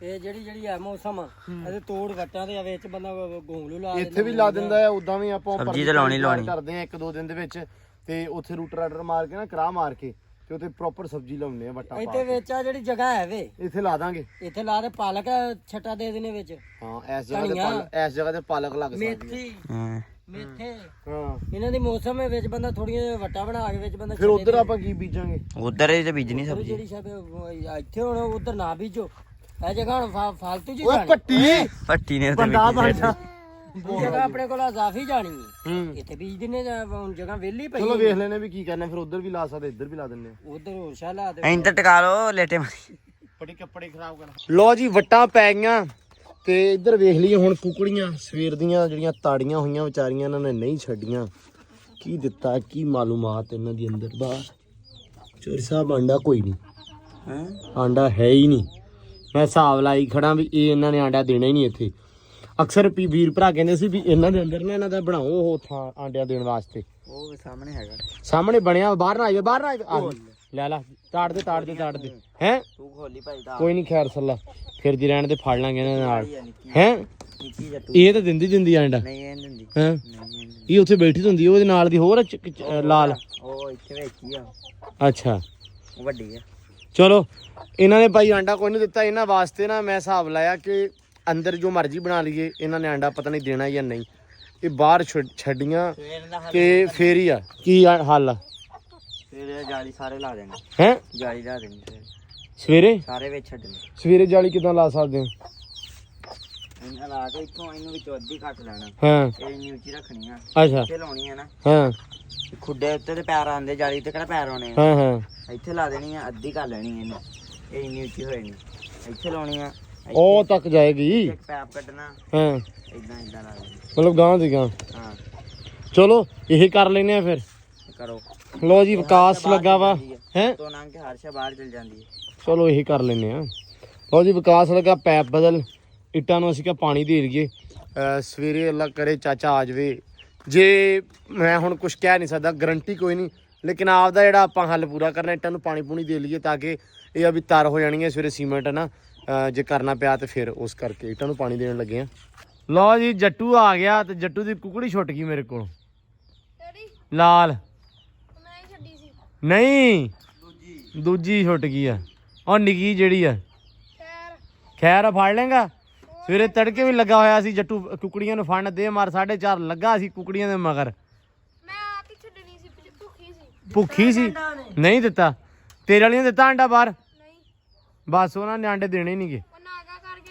ਤੇ ਜਿਹੜੀ ਹੈ ਮੌਸਮ ਇਹਦੇ ਤੋੜ ਵੱਟਾਂ ਦੇ ਵਿੱਚ ਬੰਦਾ ਗੋਂਗਲੂ ਲਾ ਇੱਥੇ ਵੀ ਲਾ ਦਿੰਦਾ ਆ। ਉਦਾਂ ਵੀ ਆਪਾਂ ਸਬਜ਼ੀ ਤੇ ਲਾਉਣੀ ਕਰਦੇ ਆ 1-2 ਦਿਨ ਦੇ ਵਿੱਚ, ਤੇ ਉੱਥੇ ਰੂਟਰ ਰਾਡਰ ਮਾਰ ਕੇ ਨਾ ਕਰਾਹ ਮਾਰ ਕੇ ਤੇ ਉੱਤੇ ਪ੍ਰੋਪਰ ਸਬਜ਼ੀ ਲਾਉਣੇ ਆ ਵੱਟਾਂ ਪਾ ਇੱਥੇ ਵਿੱਚ ਆ ਜਿਹੜੀ ਜਗ੍ਹਾ ਹੈ ਵੇ ਇੱਥੇ ਲਾ ਦਾਂਗੇ। ਇੱਥੇ ਲਾ ਦੇ ਪਾਲਕ ਛੱਟਾ ਦੇ ਦੇਣੇ ਵਿੱਚ। ਹਾਂ ਇਸ ਜਗ੍ਹਾ ਤੇ ਪਾਲਕ ਲੱਗ ਸਕਦੀ ਮੇਥੀ ਹਾਂ ਮੇਥੇ ਹਾਂ ਇਹਨਾਂ ਦੀ ਮੌਸਮ ਵਿੱਚ ਬੰਦਾ ਥੋੜੀਆਂ ਵੱਟਾਂ ਬਣਾ ਕੇ ਵਿੱਚ ਬੰਦਾ ਫਿਰ ਉਧਰ ਆਪਾਂ ਕੀ ਬੀਜਾਂਗੇ? ਉਧਰ ਇਹ ਤੇ ਬੀਜਣੀ ਸਬਜ਼ੀ। ਜਿਹੜੀ ਸ਼ਾਇਦ ਇੱਥੇ ਹੁਣ ਉਧਰ ਨਾ ਬੀਜੋ, ਇਹ ਜਗ੍ਹਾ ਹੁਣ ਫਾਲਤੂ ਜੀ ਓਏ ਜਾਣੀ। ਪੱਟੀ ਨੇ ਉੱਤੇ ਬੰਦਾ ਬੀਜੀ ਬਣ ਜਗ੍ਹਾ ਆਪਣੇ ਕੋਲ ਅਜ਼ਾਫੀ ਜਾਣੀ ਹੈ, ਹੂੰ ਇੱਥੇ ਬੀਜ ਦਿੰਨੇ ਹੁਣ ਜਗ੍ਹਾ ਵਿਹਲੀ ਪਈ। ਚਲੋ ਵੇਖ ਲੈਨੇ ਵੀ ਕੀ ਕਰਨਾ, ਫਿਰ ਉਧਰ ਵੀ ਲਾ ਸਕਦੇ ਇੱਧਰ ਵੀ ਲਾ ਦਿੰਨੇ ਆ। ਉਧਰ ਹੋਰ ਸ਼ਾ ਲਾ ਦੇ। ਐਂ ਤਾਂ ਟਕਾ ਲੋ ਲੇਟੇ ਮਾਰੀ। ਬੜੀ ਕੱਪੜੇ ਖਰਾਬ ਕਰ ਲੋ ਜੀ, ਵੱਟਾਂ ਪੈ ਗਈਆਂ ਤੇ ਇੱਧਰ ਵੇਖ ਲਈਏ ਹੁਣ ਕੁਕੜੀਆਂ ਸਵੇਰ ਦੀਆਂ ਜਿਹੜੀਆਂ ਤਾੜੀਆਂ ਹੋਈਆਂ ਵਿਚਾਰੀਆਂ ਇਹਨਾਂ ਨੇ ਨਹੀਂ ਛੱਡੀਆਂ। ਕੀ ਦਿੱਤਾ ਕੀ ਮਾਲੂਮਾਤ ਇਹਨਾਂ ਦੀ ਅੰਦਰ ਬਾਹਰ। ਚੋਰੀ ਸਾਹਿਬ ਆਂਡਾ ਕੋਈ ਨਹੀਂ, ਹਾਂ ਆਂਡਾ ਹੈ ਹੀ ਨਹੀਂ। ਮੈਂ ਹਿਸਾਬ ਲਾਈ ਖੜਾ ਵੀ ਇਹ ਇਹਨਾਂ ਨੇ ਆਂਡਾ ਦੇਣਾ ਹੀ ਨਹੀਂ ਇੱਥੇ। ਅਕਸਰ ਵੀਰ ਭਰਾ ਕਹਿੰਦੇ ਸੀ ਵੀ ਇਹਨਾਂ ਦੇ ਅੰਦਰ ਨਾ ਇਹਨਾਂ ਦਾ ਬਣਾਓ ਉਹ ਥਾਂ ਆਂਡਿਆਂ ਦੇਣ ਵਾਸਤੇ। ਉਹ ਸਾਹਮਣੇ ਹੈਗਾ, ਸਾਹਮਣੇ ਬਣਿਆ, ਬਾਹਰ ਨਾ ਆਈਏ, ਬਾਹਰ ਨਾ ਆਈਏ। ਲੈ ਲਾ ਤਾੜ ਦੇ ਹੈ ਤੂੰ ਖੋਲੀ ਭਾਈ ਦਾ ਕੋਈ ਨਹੀਂ, ਖੈਰ ਸੱਲਾ ਫਿਰਦੀ ਰਹਿਣ ਦੇ, ਫੜ ਲਾਂਗੇ ਇਹਨਾਂ ਨਾਲ ਨਿੱਕੀ ਹੈ। ਨਿੱਕੀ ਜੱਟੂ ਇਹ ਤਾਂ ਦਿੰਦੀ ਆਂਡਾ ਨਹੀਂ ਇਹ ਦਿੰਦੀ ਹੈ। ਨਹੀਂ ਇਹ ਉੱਥੇ ਬੈਠੀ ਹੁੰਦੀ ਉਹਦੇ ਨਾਲ ਦੀ ਹੋਰ ਲਾਲ। ਉਹ ਇੱਥੇ ਵਿੱਚ ਹੀ ਆ, ਅੱਛਾ ਉਹ ਵੱਡੀ ਆ। ਚਲੋ ਇਹਨਾਂ ਨੇ ਭਾਈ ਆਂਡਾ ਕੋਈ ਨਹੀਂ ਦਿੱਤਾ ਇਹਨਾਂ ਵਾਸਤੇ ਨਾ। ਮੈਂ ਹਿਸਾਬ ਲਾਇਆ ਕਿ ਅੰਦਰ ਜੋ ਮਰਜ਼ੀ ਬਣਾ ਲਈਏ ਇਹਨਾਂ ਨੇ ਆਂਡਾ ਪਤਾ ਨਹੀਂ ਦੇਣਾ ਜਾਂ ਨਹੀਂ। ਇਹ ਬਾਹਰ ਛੱਡੀਆਂ ਤੇ ਫੇਰ ਹੀ ਆ ਕੀ ਹੱਲ ਆ। ਫਿਰ ਜਾਲੀ ਸਾਰੇ ਲਾ ਦੇਣੀ ਹੈ, ਜਾਲੀ ਲਾ ਦੇਣੀ ਸਵੇਰੇ ਸਾਰੇ ਵਿੱਚ ਛੱਡਣੀ। ਸਵੇਰੇ ਜਾਲੀ ਕਿਦਾਂ ਲਾ ਸਕਦੇ ਹੋ? ਇਹਨਾਂ ਲਾ ਕੇ ਇੱਥੋਂ ਇਹਨੂੰ ਵਿੱਚੋਂ ਅੱਧੀ ਕੱਟ ਲੈਣਾ, ਹਾਂ ਇਹ ਇੰਨੀ ਉੱਚੀ ਰੱਖਣੀ ਆ, ਅੱਛਾ ਇੱਥੇ ਲਾਉਣੀ ਆ ਨਾ। ਹਾਂ ਖੁੱਡੇ ਉੱਤੇ ਤੇ ਪੈਰ ਆਉਂਦੇ, ਜਾਲੀ ਤੇ ਕਿਹੜਾ ਪੈਰ ਆਉਣੇ ਆ। ਹਾਂ ਹਾਂ ਇੱਥੇ ਲਾ ਦੇਣੀ ਆ, ਅੱਧੀ ਕਰ ਲੈਣੀ ਇਹਨੂੰ, ਇਹ ਇੰਨੀ ਉੱਚੀ ਹੋਏ ਨਹੀਂ। ਇੱਥੇ ਲਾਉਣੀ ਆ, ਉਹ ਤੱਕ ਜਾਏਗੀ। ਇੱਕ ਪੈਪ ਕੱਢਣਾ, ਹਾਂ ਇਦਾਂ ਲਾ ਦੇਣੀ। ਮਤਲਬ ਗਾਂ ਦੀ ਗਾਂ। ਹਾਂ ਚਲੋ ਇਹ ਕਰ ਲੈਨੇ ਆ ਫਿਰ। ਕਰੋ। ਲੋ ਜੀ ਵਿਕਾਸ ਲੱਗਾ ਵਾ ਹੈ, ਤੋਂ ਲੰਘ ਕੇ ਹਰਸ਼ਾ ਬਾਹਰ ਚਲ ਜਾਂਦੀ ਹੈ। ਚਲੋ ਇਹੀ ਕਰ ਲੈਨੇ ਆ। ਲੋ ਜੀ ਵਿਕਾਸ ਲੱਗਾ ਪੈਪ ਬਦਲ, ਇੱਟਾਂ ਨੂੰ ਅਸੀਂ ਕਿਹਾ ਪਾਣੀ ਦੇ ਦਈਏ। ਸਵੇਰੇ ਅੱਲਾ ਕਰੇ ਚਾਚਾ ਆ ਜਾਵੇ। ਜੇ ਮੈਂ ਹੁਣ ਕੁਝ ਕਹਿ ਨਹੀਂ ਸਕਦਾ, ਗਰੰਟੀ ਕੋਈ ਨਹੀਂ, ਲੇਕਿਨ ਆਪਦਾ ਜਿਹੜਾ ਆਪਾਂ ਹੱਲ ਪੂਰਾ ਕਰਨਾ, ਇੱਟਾਂ ਨੂੰ ਪਾਣੀ ਪੂਣੀ ਦੇ ਲਈਏ ਤਾਂ ਕਿ ਇਹ ਆ ਵੀ ਤਰ ਹੋ ਜਾਣੀ ਹੈ ਸਵੇਰੇ ਸੀਮੈਂਟ ਨਾ। ਜੇ ਕਰਨਾ ਪਿਆ ਤੇ ਫਿਰ ਉਸ ਕਰਕੇ ਇੱਟਾਂ ਨੂੰ ਪਾਣੀ ਦੇਣ ਲੱਗੇ ਆ। ਲਓ ਜੀ ਜੱਟੂ ਆ ਗਿਆ ਤੇ ਜੱਟੂ ਦੀ ਕੁਕੜੀ ਛੁੱਟ ਗਈ ਮੇਰੇ ਕੋਲ ਲਾਲ। ਨਹੀਂ ਦੂਜੀ ਛੁੱਟ ਗਈ ਆ, ਉਹ ਨਿੱਕੀ ਜਿਹੜੀ ਆ। ਖੈਰ ਫੜ ਲੇਗਾ। ਸਵੇਰੇ ਤੜਕੇ ਵੀ ਲੱਗਾ ਹੋਇਆ ਸੀ ਜੱਟੂ ਕੁਕੜੀਆਂ ਨੂੰ ਫੜਨ ਦੇ ਮਾਰ 4:30 ਲੱਗਾ ਸੀ ਕੁਕੜੀਆਂ ਦੇ ਮਗਰ। ਭੁੱਖੀ ਸੀ ਨਹੀਂ ਦਿੱਤਾ ਤੇਰੇ ਵਾਲੀਆਂ ਦਿੱਤਾ ਆਂਡਾ ਬਾਹਰ। ਬਸ ਉਹਨਾਂ ਨੇ ਆਂਡੇ ਦੇਣੇ ਨਹੀਂਗੇ।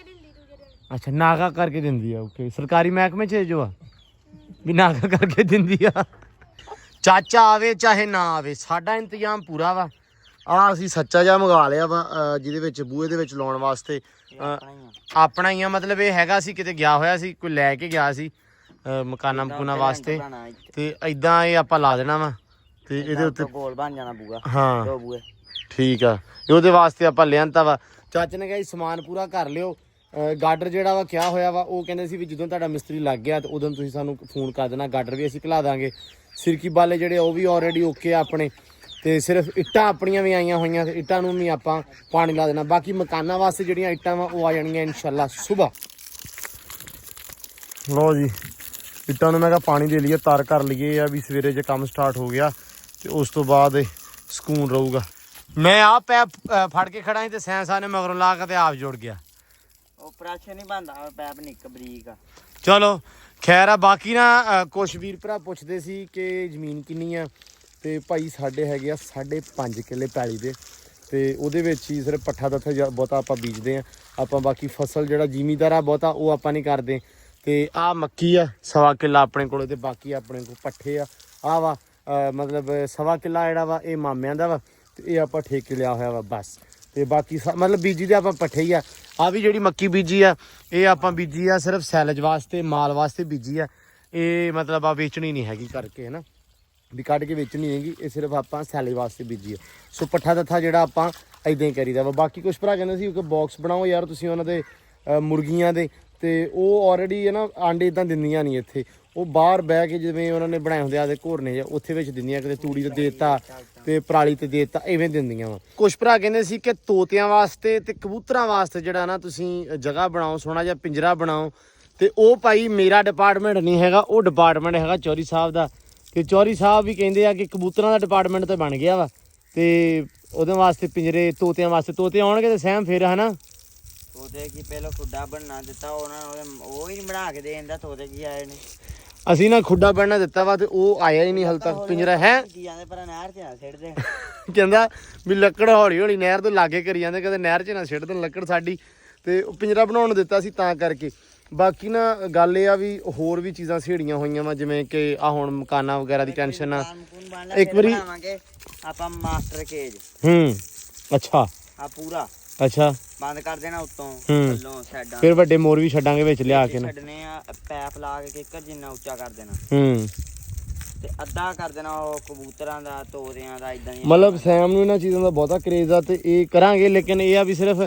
ਅੱਛਾ ਨਾਗਾ ਕਰਕੇ ਦਿੰਦੀ ਆ। ਓਕੇ ਸਰਕਾਰੀ ਮਹਿਕਮੇ 'ਚ ਜੋ ਆ ਵੀ ਨਾਗਾ ਕਰਕੇ ਦਿੰਦੀ ਆ। ਚਾਚਾ ਆਵੇ ਚਾਹੇ ਨਾ ਆਵੇ ਸਾਡਾ ਇੰਤਜ਼ਾਮ ਪੂਰਾ ਵਾ। ਆ ਅਸੀਂ ਸੱਚਾ ਜਿਹਾ ਮੰਗਾ ਲਿਆ ਵਾ ਜਿਹਦੇ ਵਿੱਚ ਬੂਹੇ ਦੇ ਵਿੱਚ ਲਾਉਣ ਵਾਸਤੇ ਆਪਣਾ ਹੀ ਆ। ਮਤਲਬ ਇਹ ਹੈਗਾ ਸੀ ਕਿਤੇ ਗਿਆ ਹੋਇਆ ਸੀ, ਕੋਈ ਲੈ ਕੇ ਗਿਆ ਸੀ ਮਕਾਨਾਂ ਮਕੂਨਾਂ ਵਾਸਤੇ ਤੇ ਐਦਾਂ ਇਹ ਆਪਾਂ ਲਾ ਦੇਣਾ ਵਾ ਤੇ ਇਹਦੇ ਉੱਤੇ ਗੋਲ ਬਣ ਜਾਣਾ ਬੂਆ। ਹਾਂ ਦੋ ਬੂਏ ਠੀਕ ਆ। ਉਹਦੇ ਵਾਸਤੇ ਆਪਾਂ ਲਿਆਂਤਾ ਵਾ। ਚਾਚੇ ਨੇ ਕਿਹਾ ਜੀ ਸਮਾਨ ਪੂਰਾ ਕਰ ਲਿਓ। ਗਾਡਰ ਜਿਹੜਾ ਵਾ ਕਿਹਾ ਹੋਇਆ ਵਾ, ਉਹ ਕਹਿੰਦੇ ਸੀ ਵੀ ਜਦੋਂ ਤੁਹਾਡਾ ਮਿਸਤਰੀ ਲੱਗ ਗਿਆ ਤੇ ਉਦੋਂ ਤੁਸੀਂ ਸਾਨੂੰ ਫੋਨ ਕਰ ਦੇਣਾ, ਗਾਡਰ ਵੀ ਅਸੀਂ ਘਲਾ ਦਾਂਗੇ। ਸਿਰਕੀ ਬਾਲੇ ਜਿਹੜੇ ਉਹ ਵੀ ਆਲਰੇਡੀ ਓਕੇ ਆ ਆਪਣੇ, ਤੇ ਸਿਰਫ ਇੱਟਾਂ ਆਪਣੀਆਂ ਵੀ ਆਈਆਂ ਹੋਈਆਂ ਤੇ ਇੱਟਾਂ ਨੂੰ ਵੀ ਆਪਾਂ ਪਾਣੀ ਲਾ ਦੇਣਾ। ਬਾਕੀ ਮਕਾਨਾਂ ਵਾਸਤੇ ਜਿਹੜੀਆਂ ਇੱਟਾਂ ਵਾ ਉਹ ਆ ਜਾਣਗੀਆਂ ਇਨਸ਼ਾਅੱਲਾ ਸੁਬਾ। ਲਓ ਜੀ ਇੱਟਾਂ ਨੂੰ ਮੈਂ ਕਿਹਾ ਪਾਣੀ ਦੇ ਲਈਏ, ਤਾਰ ਕਰ ਲਈਏ ਆ ਵੀ ਸਵੇਰੇ ਜੇ ਕੰਮ ਸਟਾਰਟ ਹੋ ਗਿਆ ਤੇ ਉਸ ਤੋਂ ਬਾਅਦ ਸਕੂਨ ਰਹੂਗਾ। ਮੈਂ ਆਪ ਪੈਪ ਫੜ ਕੇ ਖੜਾ ਸੀ ਤੇ ਸੈਂਸਾ ਨੇ ਮਗਰੋਂ ਲਾ ਕੇ ਤੇ ਆਪ ਜੁੜ ਗਿਆ। ਉਹ ਪ੍ਰੈਸ਼ਰ ਨਹੀਂ ਬੰਦਾ, ਪੈਪ ਨਿੱਕ ਬਰੀਕ ਆ। ਚਲੋ ਖੈਰ ਆ। ਬਾਕੀ ਨਾ ਕੁਛ ਵੀਰ ਭਰਾ ਪੁੱਛਦੇ ਸੀ ਕਿ ਜ਼ਮੀਨ ਕਿੰਨੀ ਆ, ਤੇ ਭਾਈ ਸਾਡੇ ਹੈਗੇ ਆ 5.5 ਕਿੱਲੇ ਪੈਲੀ ਦੇ, ਤੇ ਉਹਦੇ ਵਿੱਚ ਹੀ ਸਿਰਫ ਪੱਠਾ ਦੱਥਾ ਬਹੁਤਾ ਆਪਾਂ ਬੀਜਦੇ ਆ। ਆਪਾਂ ਬਾਕੀ ਫਸਲ ਜਿਹੜਾ ਜ਼ਿਮੀਦਾਰ ਆ ਬਹੁਤਾ ਉਹ ਆਪਾਂ ਨਹੀਂ ਕਰਦੇ। ਤੇ ਆਹ ਮੱਕੀ ਆ 1.25 ਕਿੱਲਾ ਆਪਣੇ ਕੋਲ, ਤੇ ਬਾਕੀ ਆਪਣੇ ਕੋਲ ਪੱਠੇ ਆ। ਆਹ ਵਾ ਮਤਲਬ 1.25 ਕਿੱਲਾ ਜਿਹੜਾ ਵਾ ਇਹ ਮਾਮਿਆਂ ਦਾ ਵਾ, ਤੇ ਇਹ ਆਪਾਂ ਠੇਕੇ ਲਿਆ ਹੋਇਆ ਵਾ ਬਸ। ਤੇ ਬਾਕੀ ਮਤਲਬ ਬੀਜੀ ਦੇ ਆਪਾਂ ਪੱਠੇ ਹੀ ਆ। ਆ ਵੀ ਜਿਹੜੀ ਮੱਕੀ ਬੀਜੀ ਆ ਇਹ ਆਪਾਂ ਬੀਜੀ ਆ ਸਿਰਫ ਸੈਲਜ ਵਾਸਤੇ, ਮਾਲ ਵਾਸਤੇ ਬੀਜੀ ਆ। ਇਹ ਮਤਲਬ ਆ ਵੇਚਣੀ ਨਹੀਂ ਹੈਗੀ ਕਰਕੇ ਹੈ ਨਾ, ਵੀ ਕੱਢ ਕੇ ਵੇਚਣੀ ਹੈਗੀ। ਇਹ ਸਿਰਫ ਆਪਾਂ ਸੈਲਜ ਵਾਸਤੇ ਬੀਜੀ ਆ। ਸੋ ਪੱਠਾ ਦੱਥਾ ਜਿਹੜਾ ਆਪਾਂ ਇਦਾਂ ਹੀ ਕਰੀਦਾ ਵਾ। ਬਾਕੀ ਕੁਛ ਭਰਾ ਕਹਿੰਦੇ ਸੀ ਕਿ ਬਾਕਸ ਬਣਾਓ ਯਾਰ ਤੁਸੀਂ ਉਹਨਾਂ ਦੇ ਮੁਰਗੀਆਂ ਦੇ, ਤੇ ਉਹ ਆਲਰੇਡੀ ਹੈ ਨਾ ਆਂਡੇ ਇਦਾਂ ਦਿੰਦੀਆਂ ਨਹੀਂ ਇੱਥੇ। ਉਹ ਬਾਹਰ ਬਹਿ ਕੇ ਜਿਵੇਂ ਉਹਨਾਂ ਨੇ ਬਣਾਏ ਹੁੰਦੇ ਆਦੇ ਘੋਰਨੇ ਜਾਂ ਉੱਥੇ ਵਿੱਚ ਦਿੰਦੀਆਂ, ਕਿਤੇ ਤੂੜੀ ਤੇ ਦੇਤਾ ਤੇ ਪਰਾਲੀ ਤੇ ਦੇਤਾ, ਐਵੇਂ ਦਿੰਦੀਆਂ ਵਾ। ਕੁਛ ਭਰਾ ਕਹਿੰਦੇ ਸੀ ਕਿ ਤੋਤਿਆਂ ਵਾਸਤੇ ਤੇ ਕਬੂਤਰਾਂ ਵਾਸਤੇ ਜਿਹੜਾ ਨਾ ਤੁਸੀਂ ਜਗ੍ਹਾ ਬਣਾਓ, ਸੋਹਣਾ ਜਿਹਾ ਪਿੰਜਰਾ ਬਣਾਓ। ਤੇ ਉਹ ਭਾਈ ਮੇਰਾ ਡਿਪਾਰਟਮੈਂਟ ਨਹੀਂ ਹੈਗਾ, ਉਹ ਡਿਪਾਰਟਮੈਂਟ ਹੈਗਾ ਚੌਧਰੀ ਸਾਹਿਬ ਦਾ। ਤੇ ਚੌਧਰੀ ਸਾਹਿਬ ਵੀ ਕਹਿੰਦੇ ਆ ਕਿ ਕਬੂਤਰਾਂ ਦਾ ਡਿਪਾਰਟਮੈਂਟ ਤਾਂ ਬਣ ਗਿਆ ਵਾ, ਤੇ ਉਹਦੇ ਵਾਸਤੇ ਪਿੰਜਰੇ ਤੋਤਿਆਂ ਵਾਸਤੇ ਤੋਤੇ ਆਉਣਗੇ ਤੇ ਸਹਿਮ ਫਿਰ ਹਨਾ ਤੋਤੇ ਕੀ ਪਹਿਲਾਂ ਖੁੱਡਾ ਬਣਨਾ ਦਿੱਤਾ ਉਹਨਾਂ ਉਹ ਹੀ ਬਣਾ ਕੇ ਦੇ ਦਿੰਦਾ ਤੋਤੇ ਕੀ ਆਏ ਨੇ ਅਸੀਂ ਨਾ ਖੁੱਡਾ ਬਣਨਾ ਦਿੱਤਾ ਵਾ ਤੇ ਉਹ ਆਇਆ ਹੀ ਨਹੀਂ ਹਾਲੇ ਤੱਕ ਪਿੰਜਰਾ ਹੈ ਕੀ ਆਂਦੇ ਪਰ ਨਹਿਰ 'ਚ ਨਾ ਸਿੱਟਦੇ ਕਹਿੰਦਾ ਵੀ ਲੱਕੜ ਹੌਲੀ ਹੌਲੀ ਨਹਿਰ ਤੋਂ ਲਾਗੇ ਕਰੀ ਜਾਂਦੇ ਕਦੇ ਨਹਿਰ 'ਚ ਨਾ ਸਿੱਟ ਦੇਣ ਲੱਕੜ ਸਾਡੀ ਤੇ ਉਹ ਪਿੰਜਰਾ ਬਣਾਉਣ ਨੂੰ ਦਿੱਤਾ ਸੀ ਤਾਂ ਕਰਕੇ ਬਾਕੀ ਨਾ ਗੱਲ ਇਹ ਆ ਵੀ ਹੋਰ ਵੀ ਚੀਜ਼ਾਂ ਸਹੇੜੀਆਂ ਹੋਈਆਂ ਵਾ ਜਿਵੇਂ ਕਿ ਆ ਹੁਣ ਮਕਾਨਾਂ ਵਗੈਰਾ ਦੀ ਟੈਨਸ਼ਨ ਆ ਇੱਕ ਵਾਰੀ ਆਪਾਂ ਮਾਸਟਰ ਕੇਜ ਅੱਛਾ ਆ ਪੂਰਾ ਅੱਛਾ ਬੰਦ ਕਰ ਦੇਣਾ ਉੱਤੋਂ ਥੱਲੋਂ ਸਾਈਡਾਂ ਫਿਰ ਵੱਡੇ ਮੋਰ ਵੀ ਛੱਡਾਂਗੇ ਵਿੱਚ ਲਿਆ ਕੇ ਨਾ ਛੱਡਨੇ ਆ ਪੈਪ ਲਾ ਕੇ ਕਿੱਕਰ ਜਿੰਨਾ ਉੱਚਾ ਕਰ ਦੇਣਾ ਤੇ ਅੱਧਾ ਕਰ ਦੇਣਾ ਉਹ ਕਬੂਤਰਾਂ ਦਾ ਤੋਰਿਆਂ ਦਾ ਇਦਾਂ ਦੀ ਮਤਲਬ ਸੈਮ ਨੂੰ ਇਹਨਾਂ ਚੀਜ਼ਾਂ ਦਾ ਬਹੁਤਾ ਕਰੇਜ਼ ਆ ਤੇ ਇਹ ਕਰਾਂਗੇ ਲੇਕਿਨ ਇਹ ਆ ਵੀ ਸਿਰਫ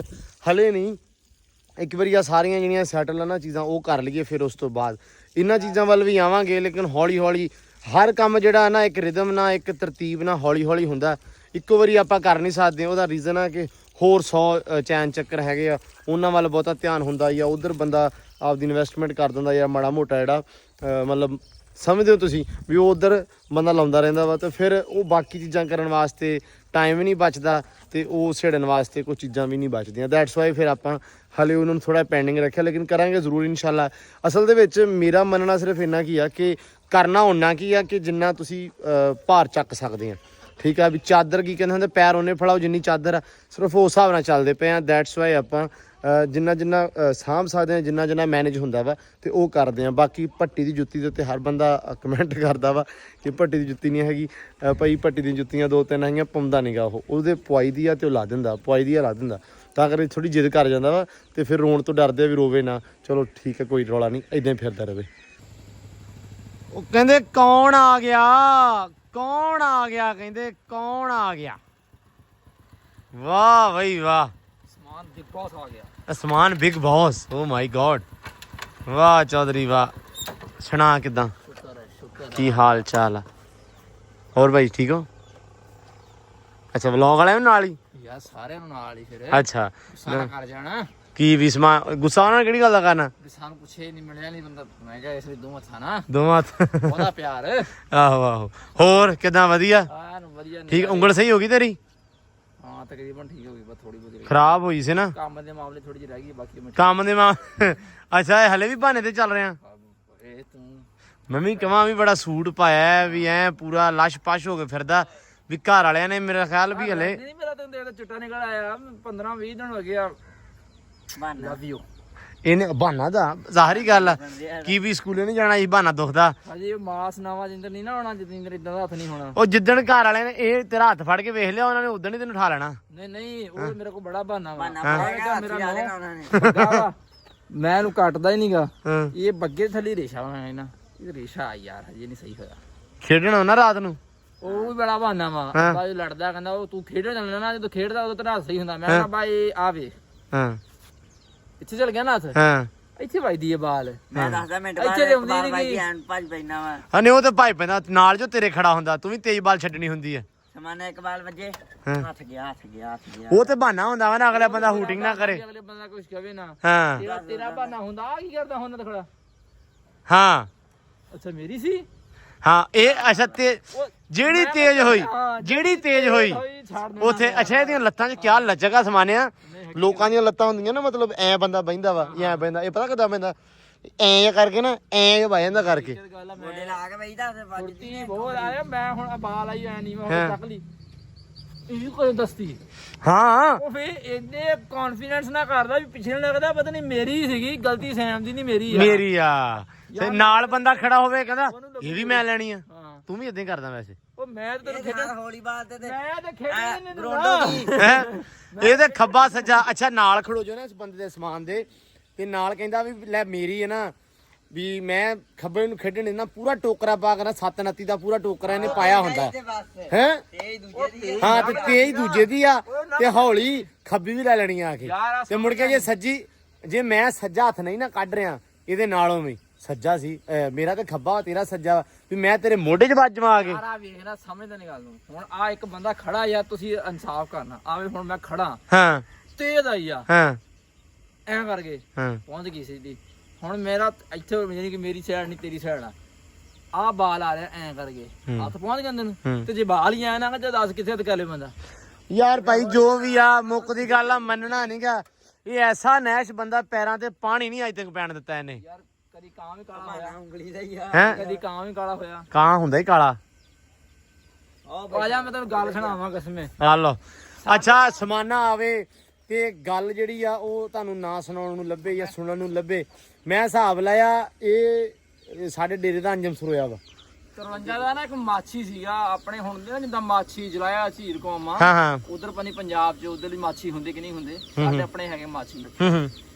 ਹਲੇ ਨਹੀਂ ਇੱਕ ਵਾਰੀ ਆ ਸਾਰੀਆਂ ਜਿਹੜੀਆਂ ਸੈਟਲ ਆ ਨਾ ਚੀਜ਼ਾਂ ਉਹ ਕਰ ਲਈਏ ਫਿਰ ਉਸ ਤੋਂ ਬਾਅਦ ਇਹਨਾਂ ਚੀਜ਼ਾਂ ਵੱਲ ਵੀ ਆਵਾਂਗੇ ਲੇਕਿਨ ਹੌਲੀ ਹੌਲੀ ਹਰ ਕੰਮ ਜਿਹੜਾ ਨਾ ਇੱਕ ਰਿਦਮ ਨਾਲ ਇੱਕ ਤਰਤੀਬ ਨਾਲ ਹੌਲੀ ਹੌਲੀ ਹੁੰਦਾ ਇੱਕੋ ਵਾਰੀ ਆਪਾਂ ਕਰ ਨਹੀਂ ਸਕਦੇ ਉਹਦਾ ਰੀਜ਼ਨ ਆ ਕਿ ਹੋਰ 100 ਚੈਨ ਚੱਕਰ ਹੈਗੇ ਆ ਉਹਨਾਂ ਵੱਲ ਬਹੁਤਾ ਧਿਆਨ ਹੁੰਦਾ ਜਾਂ ਉਧਰ ਬੰਦਾ ਆਪਦੀ ਇਨਵੈਸਟਮੈਂਟ ਕਰ ਦਿੰਦਾ ਜਾਂ ਮਾੜਾ ਮੋਟਾ ਜਿਹੜਾ ਮਤਲਬ ਸਮਝਦੇ ਹੋ ਤੁਸੀਂ ਵੀ ਉਹ ਉਧਰ ਬੰਦਾ ਲਾਉਂਦਾ ਰਹਿੰਦਾ ਵਾ ਤੇ ਫਿਰ ਉਹ ਬਾਕੀ ਚੀਜ਼ਾਂ ਕਰਨ ਵਾਸਤੇ ਟਾਈਮ ਵੀ ਨਹੀਂ ਬਚਦਾ ਤੇ ਉਹ ਛੇੜਨ ਵਾਸਤੇ ਕੋਈ ਚੀਜ਼ਾਂ ਵੀ ਨਹੀਂ ਬਚਦੀਆਂ ਦੈਟਸ ਵਾਈ ਫਿਰ ਆਪਾਂ ਹਾਲੇ ਉਹਨਾਂ ਨੂੰ ਥੋੜਾ ਪੈਂਡਿੰਗ ਰੱਖਿਆ ਲੇਕਿਨ ਕਰਾਂਗੇ ਜ਼ਰੂਰ ਇਨਸ਼ਾਅੱਲਾ ਅਸਲ ਦੇ ਵਿੱਚ ਮੇਰਾ ਮੰਨਣਾ ਸਿਰਫ ਇੰਨਾ ਕੀ ਆ ਕਿ ਕਰਨਾ ਓਨਾ ਕੀ ਆ ਕਿ ਜਿੰਨਾ ਤੁਸੀਂ ਭਾਰ ਚੱਕ ਸਕਦੇ ਆ ਠੀਕ ਆ ਵੀ ਚਾਦਰ ਕੀ ਕਹਿੰਦੇ ਹੁੰਦੇ ਪੈਰ ਉਹਨੇ ਫੜਾਓ ਜਿੰਨੀ ਚਾਦਰ ਆ ਸਿਰਫ ਉਸ ਹਿਸਾਬ ਨਾਲ ਚੱਲਦੇ ਪਏ ਆ ਦੈਟਸ ਵਾਈ ਆਪਾਂ ਜਿੰਨਾ ਸਾਂਭ ਸਕਦੇ ਆ ਜਿੰਨਾ ਮੈਨੇਜ ਹੁੰਦਾ ਵਾ ਤੇ ਉਹ ਕਰਦੇ ਆ ਬਾਕੀ ਭੱਟੀ ਦੀ ਜੁੱਤੀ ਦੇ ਉੱਤੇ ਹਰ ਬੰਦਾ ਕਮੈਂਟ ਕਰਦਾ ਵਾ ਕਿ ਭੱਟੀ ਦੀ ਜੁੱਤੀ ਨਹੀਂ ਹੈਗੀ ਭਾਈ ਭੱਟੀ ਦੀਆਂ ਜੁੱਤੀਆਂ 2-3 ਹੈਗੀਆਂ ਪਾਉਂਦਾ ਨਹੀਂਗਾ ਉਹਦੇ ਪਵਾਈ ਦੀ ਆ ਤੇ ਉਹ ਲਾ ਦਿੰਦਾ ਪਵਾਈ ਦੀ ਆ ਲਾ ਦਿੰਦਾ ਤਾਂ ਕਰਕੇ ਥੋੜੀ ਜਿੱਦ ਕਰ ਜਾਂਦਾ ਵਾ ਤੇ ਫਿਰ ਰੋਣ ਤੋਂ ਡਰਦੇ ਆ ਵੀ ਰੋਵੇ ਨਾ ਚਲੋ ਠੀਕ ਹੈ ਕੋਈ ਰੌਲਾ ਨਹੀਂ ਇਦਾਂ ਹੀ ਫਿਰਦਾ ਰਵੇ ਉਹ ਕਹਿੰਦੇ ਕੌਣ ਆ ਗਿਆ ਕਹਿੰਦੇ ਕੌਣ ਆ ਗਿਆ ਵਾਹ ਬਈ ਵਾਹ ਸਮਾਨ ਬਿਗ ਬੌਸ ਆ ਗਿਆ ਅਸਮਾਨ ਬਿਗ ਬੌਸ ਓ ਮਾਈ ਗॉड ਵਾਹ ਚੌਧਰੀ ਵਾਹ ਸੁਣਾ ਕਿਦਾਂ ਕੀ ਹਾਲ ਚਾਲ ਆ ਹੋਰ ਬਾਈ ਠੀਕ ਹੋ ਅੱਛਾ ਵਲੌਗ ਵਾਲਿਆਂ ਨਾਲ ਹੀ ਯਾਰ ਸਾਰਿਆਂ ਨੂੰ ਨਾਲ ਹੀ ਫਿਰ ਅੱਛਾ ਸਾਰਾ ਕਰ ਜਾਣਾ ਕੀ ਵੀ ਸਮਾ ਗੁੱਸਾ ਉਹਨਾਂ ਕਿਹੜੀ ਗੱਲ ਦਾ ਕਰਨਾ ਸਾਨੂੰ ਪੁੱਛੇ ਨਹੀਂ ਮਿਲਿਆ ਨਹੀਂ ਬੰਦਾ ਮੈਂ ਕਿਹਾ ਇਸ ਵਿੱਚ ਦੋ ਹੱਥਾਂ ਨਾ ਦੋਵਾਂ ਉਹਦਾ ਪਿਆਰ ਆਹੋ ਹੋਰ ਕਿਦਾਂ ਵਧੀਆ ਵਧੀਆ ਠੀਕ ਉਂਗਲ ਸਹੀ ਹੋ ਗਈ ਤੇਰੀ ਹਾਂ ਤਕਰੀਬਨ ਠੀਕ ਹੋ ਗਈ ਬਸ ਥੋੜੀ ਬਹੁਤੀ ਖਰਾਬ ਹੋਈ ਸੀ ਨਾ ਕੰਮ ਦੇ ਮਾਮਲੇ ਥੋੜੀ ਜਿਹੀ ਰਹਿ ਗਈ ਬਾਕੀ ਕੰਮ ਦੇ ਅੱਛਾ ਇਹ ਹਲੇ ਵੀ ਬਹਾਨੇ ਤੇ ਚੱਲ ਰਿਹਾ ਇਹ ਤੂੰ ਮੈਂ ਵੀ ਕਹਾਂ ਵੀ ਬੜਾ ਸੂਟ ਪਾਇਆ ਵੀ ਐ ਪੂਰਾ ਲਸ਼ ਪਸ਼ ਹੋ ਕੇ ਫਿਰਦਾ ਵੀ ਘਰ ਵਾਲਿਆਂ ਨੇ ਮੇਰਾ ਖਿਆਲ ਵੀ ਹਲੇ ਨਹੀਂ ਮੇਰਾ ਤਾਂ ਦੇਖ ਚਿੱਟਾ ਨਿਕਲ ਆਇਆ 15-20 ਦਿਨ ਹੋ ਗਏ ਆ ਲਵ ਯੂ ਇਹਨੇ ਬਹਾਨਾ ਦਾ ਜ਼ਾਹਰੀ ਗੱਲ ਆ ਕੀ ਵੀ ਸਕੂਲੇ ਨਹੀਂ ਜਾਣਾ ਸੀ ਬਹਾਨਾ ਦੁਖਦਾ ਹਜੇ ਮਾਸ ਨਵਾਂ ਜਿੰਦਰ ਨਹੀਂ ਨਾ ਹੋਣਾ ਜਿੰਦਰ ਇਦਾਂ ਦਾ ਹੱਥ ਨਹੀਂ ਹੋਣਾ ਉਹ ਜਿੱਦਣ ਘਰ ਵਾਲਿਆਂ ਨੇ ਇਹ ਤੇਰਾ ਹੱਥ ਫੜ ਕੇ ਵੇਖ ਲਿਆ ਉਹਨਾਂ ਨੇ ਉਦੋਂ ਹੀ ਤੈਨੂੰ ਉਠਾ ਲੈਣਾ ਨਹੀਂ ਉਹ ਮੇਰੇ ਕੋਲ ਬੜਾ ਬਹਾਨਾ ਵਾ ਮੇਰਾ ਮੈਂ ਇਹਨੂੰ ਕੱਟਦਾ ਹੀ ਨਹੀਂਗਾ ਇਹ ਬੱਗੇ ਥੱਲੇ ਰੇਸ਼ਾ ਹੋਣਾ ਨਾ ਇਹ ਰੇਸ਼ਾ ਯਾਰ ਹਜੇ ਨਹੀਂ ਸਹੀ ਹੋਇਆ ਖੇਡਣਾ ਨਾ ਰਾਤ ਨੂੰ ਉਹ ਵੀ ਬੜਾ ਬਹਾਨਾ ਵਾ ਬਾਈ ਲੜਦਾ ਕਹਿੰਦਾ ਉਹ ਤੂੰ ਖੇਡਣ ਚੱਲਣਾ ਨਾ ਜਦੋਂ ਖੇਡਦਾ ਉਦੋਂ ਤੇਰਾ ਹੱਥ ਸਹੀ ਹੁੰਦਾ ਮੈਂ ਕਿਹਾ ਬਾਈ ਆ ਵੇ ਹਾਂ ਇੱਥੇ ਚੱਲ ਗਿਆ ਨਾ ਹੱਥ ਹਾਂ ਇੱਥੇ ਵੱਜਦੀ ਹੈ ਬਾਲ ਮੈਂ 10 ਮਿੰਟ ਬਾਅਦ ਇੱਥੇ ਤੇ ਆਉਂਦੀ ਨਹੀਂ ਭੱਜ ਪੈਣਾ ਵਾ ਹਨੇ ਉਹ ਤੇ ਭਾਈ ਪੈਂਦਾ ਨਾਲ ਜੋ ਤੇਰੇ ਖੜਾ ਹੁੰਦਾ ਤੂੰ ਵੀ ਤੇਜ਼ ਬਾਲ ਛੱਡਣੀ ਹੁੰਦੀ ਹੈ ਸਮਾਨੇ ਇੱਕ ਬਾਲ ਵੱਜੇ ਹੱਥ ਗਿਆ ਉਹ ਤੇ ਬਹਾਨਾ ਹੁੰਦਾ ਵਾ ਨਾ ਅਗਲਾ ਬੰਦਾ ਹੂਟਿੰਗ ਨਾ ਕਰੇ ਅਗਲੇ ਬੰਦਾ ਕੁਝ ਕਵੇ ਨਾ ਹਾਂ ਤੇਰਾ ਬਹਾਨਾ ਹੁੰਦਾ ਆ ਕੀ ਕਰਦਾ ਹੁਣ ਤਾਂ ਖੜਾ ਹਾਂ ਅੱਛਾ ਮੇਰੀ ਸੀ ਹਾਂ ਇਹ ਅੱਛਾ ਤੇ ਜਿਹੜੀ ਤੇਜ਼ ਹੋਈ ਉਥੇ ਅੱਛਾ ਇਹਦੀਆਂ ਲੱਤਾਂ 'ਚ ਕਿਆ ਲਚਕ ਆ ਸਮਾਨਿਆ ਲੋਕਾਂ ਦੀਆਂ ਲੱਤਾਂ ਹੁੰਦੀਆਂ ਨਾ ਮਤਲਬ ਐ ਬੰਦਾ ਬਹਿੰਦਾ ਵਾ ਐ ਬਹਿੰਦਾ ਇਹ ਪਤਾ ਕਿੱਦਾਂ ਬਹਿੰਦਾ ਐ ਕਰਕੇ ਨਾ ਐ ਬਹਿ ਜਾਂਦਾ ਕਰਕੇ ਗੋਡੇ ਲਾ ਕੇ ਬਈਦਾ ਤੇ ਵੱਜਦੀ ਬਹੁਤ ਆਇਆ ਮੈਂ ਹੁਣ ਬਾਲ ਆਈ ਐ ਨਹੀਂ ਮੈਂ ਹੁਣ ਚੱਕ ਲਈ ਇਹ ਕੋਈ ਦਸਤੀ ਹਾਂ ਉਹ ਫੇ ਇੰਨੇ ਕੌਨਫੀਡੈਂਸ ਨਾ ਕਰਦਾ ਵੀ ਪਿੱਛੇ ਲੱਗਦਾ ਪਤਾ ਨਹੀਂ ਮੇਰੀ ਸੀਗੀ ਗਲਤੀ ਸੈਮ ਦੀ ਨਹੀਂ ਮੇਰੀ ਆ ਤੇ ਨਾਲ ਬੰਦਾ ਖੜਾ ਹੋਵੇ ਕਹਿੰਦਾ ਇਹ ਵੀ ਮੈਂ ਲੈਣੀ ਆ ਤੂੰ ਵੀ ਇਦਾਂ ਹੀ ਕਰਦਾ ਵੈਸੇ ਉਹ ਮੈਂ ਤੇ ਤੈਨੂੰ ਖੇਡਣ ਹੌਲੀ ਬਾਲ ਤੇ ਮੈਂ ਤੇ ਖੇਡਣ ਨਹੀਂ ਦਿੰਦਾ ਹੈ ਇਹ ਤੇ ਖੱਬਾ ਸੱਜਾ ਅੱਛਾ ਨਾਲ ਖੜੋ ਜੋ ਨਾ ਇਸ ਬੰਦੇ ਦੇ ਸਮਾਨ ਦੇ ਤੇ ਨਾਲ ਕਹਿੰਦਾ ਵੀ ਲੈ ਮੇਰੀ ਹੈ ਨਾ ਵੀ ਮੈਂ ਖੱਬੇ ਨੂੰ ਖੇਡਣ ਨਾ ਪੂਰਾ ਟੋਕਰਾ ਪਾ ਕੇ ਨਾ 7-29 ਦਾ ਪੂਰਾ ਟੋਕਰਾ ਇਹਨੇ ਪਾਇਆ ਹੁੰਦਾ ਹੈ ਹਾਂ ਤੇ ਤੇਜ਼ ਦੂਜੇ ਦੀ ਆ ਤੇ ਹੌਲੀ ਖੱਬੀ ਵੀ ਲੈ ਲੈਣੀ ਆ ਕੇ ਤੇ ਮੁੜ ਕੇ ਜੇ ਮੈਂ ਸੱਜਾ ਹੱਥ ਨਹੀਂ ਨਾ ਕੱਢ ਰਿਹਾ ਇਹਦੇ ਨਾਲੋਂ ਵੀ ਸੱਜਾ ਸੀ ਮੇਰਾ ਤੇ ਖੱਬਾ ਤੇਰਾ ਸੱਜਾ ਵੀ ਮੈਂ ਤੇਰੇ ਮੋਢੇ 'ਚ ਵੱਜਵਾ ਆ ਕੇ ਸਾਰਾ ਵੇਖਣਾ ਸਮਝਦਾ ਨਹੀਂ ਗੱਲ ਨੂੰ ਹੁਣ ਆ ਇੱਕ ਬੰਦਾ ਖੜਾ ਯਾਰ ਤੁਸੀਂ ਇਨਸਾਫ ਕਰਨਾ ਆਵੇ ਹੁਣ ਮੈਂ ਖੜਾ ਹਾਂ ਤੇਜ਼ ਆਈ ਆ ਹਾਂ ਐ ਕਰਕੇ ਹਾਂ ਪਹੁੰਚ ਗਈ ਸਿੱਧੀ ਹੁਣ ਮੇਰਾ ਇੱਥੇ ਯਾਨੀ ਕਿ ਮੇਰੀ ਸਾਈਡ ਨਹੀਂ ਤੇਰੀ ਸਾਈਡ ਆ ਆ ਬਾਲ ਆ ਰਿਹਾ ਐ ਕਰਕੇ ਹੱਥ ਪਹੁੰਚ ਜਾਂਦੇ ਨੂੰ, ਤੇ ਜੇ ਬਾਲ ਹੀ ਐ ਨਾ ਤੇ ਦੱਸ ਕਿੱਥੇ ਹੱਥ ਕਰ ਲੇ ਬੰਦਾ। ਯਾਰ ਭਾਈ ਜੋ ਵੀ ਆ ਮੁੱਕ ਦੀ ਗੱਲ ਆ, ਮੰਨਣਾ ਨਹੀਂਗਾ। ਇਹ ਐਸਾ ਨੈਸ਼ ਬੰਦਾ, ਪੈਰਾਂ ਤੇ ਪਾਣੀ ਨਹੀਂ ਅੱਜ ਤੱਕ ਪੈਣ ਦਿੱਤਾ ਇਹਨੇ। ਯਾਰ ਕਦੀ ਕਾਂ ਵੀ ਕਾਲਾ ਹੋਇਆ, ਉਂਗਲੀ ਦਾ ਹੀ ਆ, ਹੈ ਕਦੀ ਕਾਂ ਵੀ ਕਾਲਾ ਹੋਇਆ। ਕਾਂ ਹੁੰਦਾ ਹੀ ਕਾਲਾ। ਆ ਜਾ ਮੈਂ ਤੈਨੂੰ ਗੱਲ ਸੁਣਾਵਾਂ ਕਸਮੇ। ਆ ਲੋ ਅੱਛਾ ਸਮਾਨਾ ਆਵੇ ਤੇ ਗੱਲ ਜਿਹੜੀ ਆ ਉਹ ਤੁਹਾਨੂੰ ਨਾ ਸੁਣਾਉਣ ਨੂੰ ਲੱਭੇ ਜਾਂ ਸੁਣਨ ਨੂੰ ਲੱਭੇ। ਮੈਂ ਹਿਸਾਬ ਲਾਇਆ ਇਹ ਸਾਡੇ ਡੇਰੇ ਦਾ ਅੰਜਮ ਸਰੋਇਆ ਵਾ। 53 ਦਾ ਨਾ ਇੱਕ ਮਾਛੀ ਸੀਗਾ ਆਪਣੇ, ਹੁਣ ਦੇ ਨਾ ਜਿੱਦਾਂ ਮਾਛੀ ਜਲਾਇਆ ਝੀਰ ਕੋਮਾ, ਹਾਂ ਹਾਂ ਉਧਰ ਪਨੀ ਪੰਜਾਬ ਚ ਉਧਰ ਦੀ ਮਾਛੀ ਹੁੰਦੇ ਕਿ ਨਹੀਂ ਹੁੰਦੇ, ਸਾਡੇ ਆਪਣੇ ਹੈਗੇ ਮਾਛੀ। ਹੂੰ